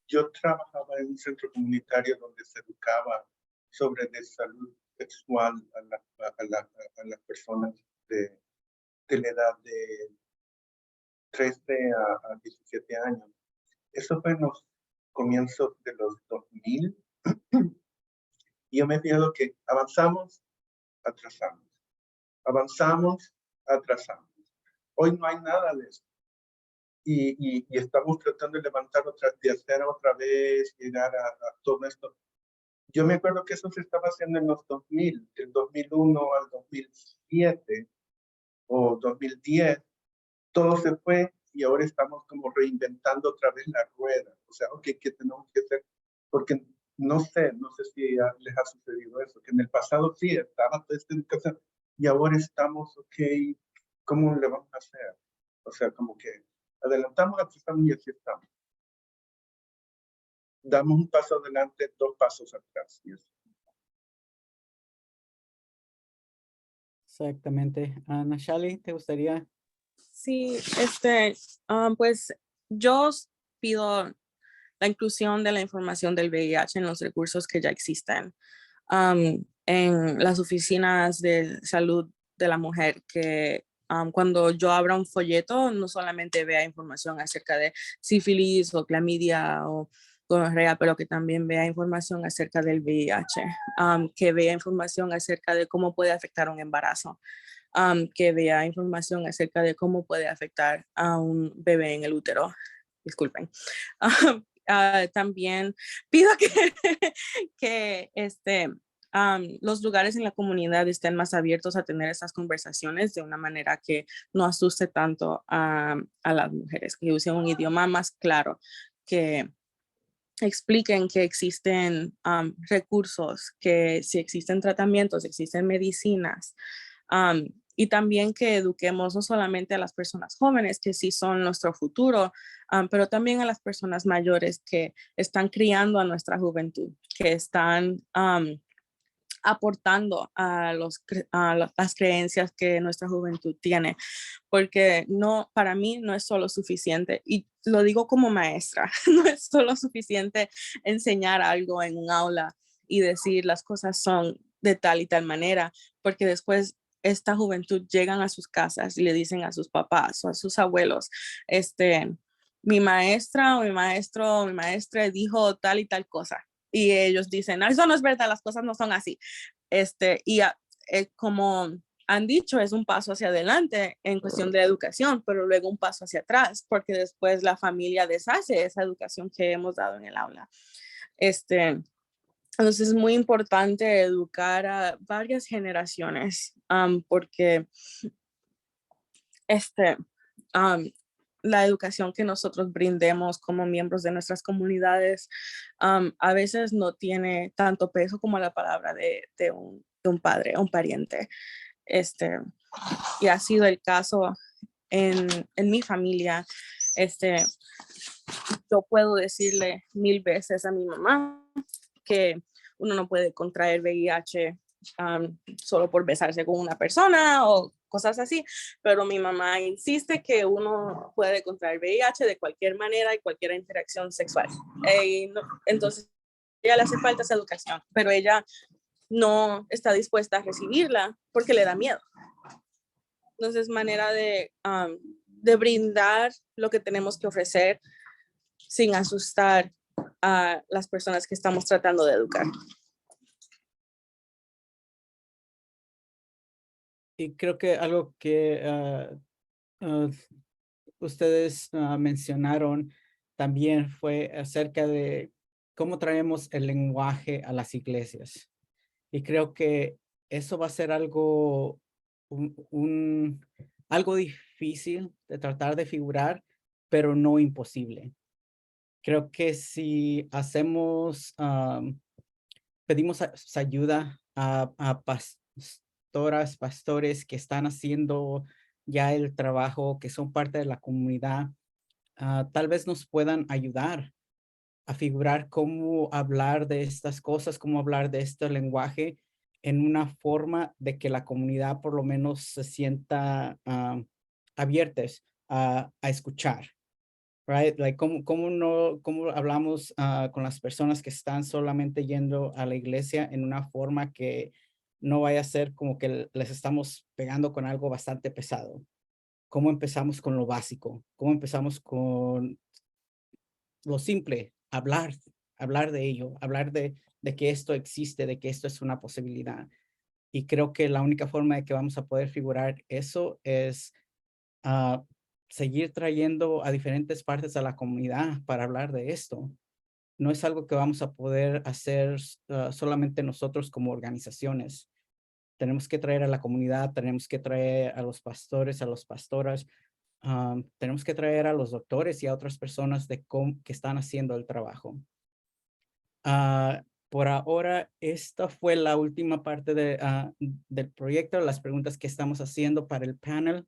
[SPEAKER 5] Yo trabajaba en un centro comunitario donde se educaba sobre de salud sexual a las personas de la edad de 13 a 17 años. Eso fue en los comienzos de los 2000. Y yo me he fijado que avanzamos, atrasamos. Avanzamos, atrasamos. Hoy no hay nada de eso. y estamos tratando de levantar de hacer otra vez, llegar a todo esto. Yo me acuerdo que eso se estaba haciendo en los 2000, del 2001 al 2007 o 2010. Todo se fue y ahora estamos como reinventando otra vez la rueda. O sea, ok, ¿qué tenemos que hacer? Porque no sé si les ha sucedido eso, que en el pasado sí estaba toda esta educación y ahora estamos, ok, ¿cómo le vamos a hacer? O sea, como que adelantamos, atrasamos y así estamos. Damos un paso adelante, 2 pasos atrás. Y eso.
[SPEAKER 8] Exactamente. Nashali, ¿te gustaría?
[SPEAKER 12] Sí, pues yo pido la inclusión de la información del VIH en los recursos que ya existen en las oficinas de salud de la mujer, que cuando yo abra un folleto no solamente vea información acerca de sífilis o clamidia o gonorrea, pero que también vea información acerca del VIH, que vea información acerca de cómo puede afectar un embarazo, que vea información acerca de cómo puede afectar a un bebé en el útero. Disculpen. También pido que los lugares en la comunidad estén más abiertos a tener esas conversaciones de una manera que no asuste tanto a las mujeres, que usen un idioma más claro, que expliquen que existen recursos, que si existen tratamientos, existen medicinas, y también que eduquemos no solamente a las personas jóvenes, que sí son nuestro futuro, pero también a las personas mayores que están criando a nuestra juventud, que están aportando a las creencias que nuestra juventud tiene, porque no, para mí no es solo suficiente, y lo digo como maestra, no es solo suficiente enseñar algo en un aula y decir las cosas son de tal y tal manera, porque después esta juventud llegan a sus casas y le dicen a sus papás o a sus abuelos, mi maestra o mi maestro o mi maestra dijo tal y tal cosa. Y ellos dicen, eso no es verdad, las cosas no son así. Como han dicho, es un paso hacia adelante en cuestión de educación, pero luego un paso hacia atrás, porque después la familia deshace esa educación que hemos dado en el aula. Entonces es muy importante educar a varias generaciones, porque la educación que nosotros brindemos como miembros de nuestras comunidades a veces no tiene tanto peso como la palabra de un padre, un pariente. Y ha sido el caso en mi familia. Yo puedo decirle 1000 veces a mi mamá que uno no puede contraer VIH solo por besarse con una persona o cosas así, pero mi mamá insiste que uno puede contraer VIH de cualquier manera y cualquier interacción sexual. Entonces, ella le hace falta esa educación, pero ella no está dispuesta a recibirla porque le da miedo. Entonces, manera de brindar lo que tenemos que ofrecer sin asustar a las personas que estamos tratando de educar.
[SPEAKER 8] Y creo que algo que ustedes mencionaron también fue acerca de cómo traemos el lenguaje a las iglesias. Y creo que eso va a ser algo, algo difícil de tratar de figurar, pero no imposible. Creo que si hacemos, pedimos ayuda a pastoras, pastores que están haciendo ya el trabajo, que son parte de la comunidad, tal vez nos puedan ayudar a figurar cómo hablar de estas cosas, cómo hablar de este lenguaje en una forma de que la comunidad por lo menos se sienta abiertas a escuchar. Right? Like, ¿cómo hablamos con las personas que están solamente yendo a la iglesia en una forma que no vaya a ser como que les estamos pegando con algo bastante pesado? ¿Cómo empezamos con lo básico? ¿Cómo empezamos con lo simple? Hablar de ello, hablar de que esto existe, de que esto es una posibilidad. Y creo que la única forma de que vamos a poder figurar eso es seguir trayendo a diferentes partes de la comunidad para hablar de esto. No es algo que vamos a poder hacer solamente nosotros como organizaciones. Tenemos que traer a la comunidad, tenemos que traer a los pastores, a las pastoras, tenemos que traer a los doctores y a otras personas que están haciendo el trabajo. Por ahora, esta fue la última parte del proyecto, las preguntas que estamos haciendo para el panel.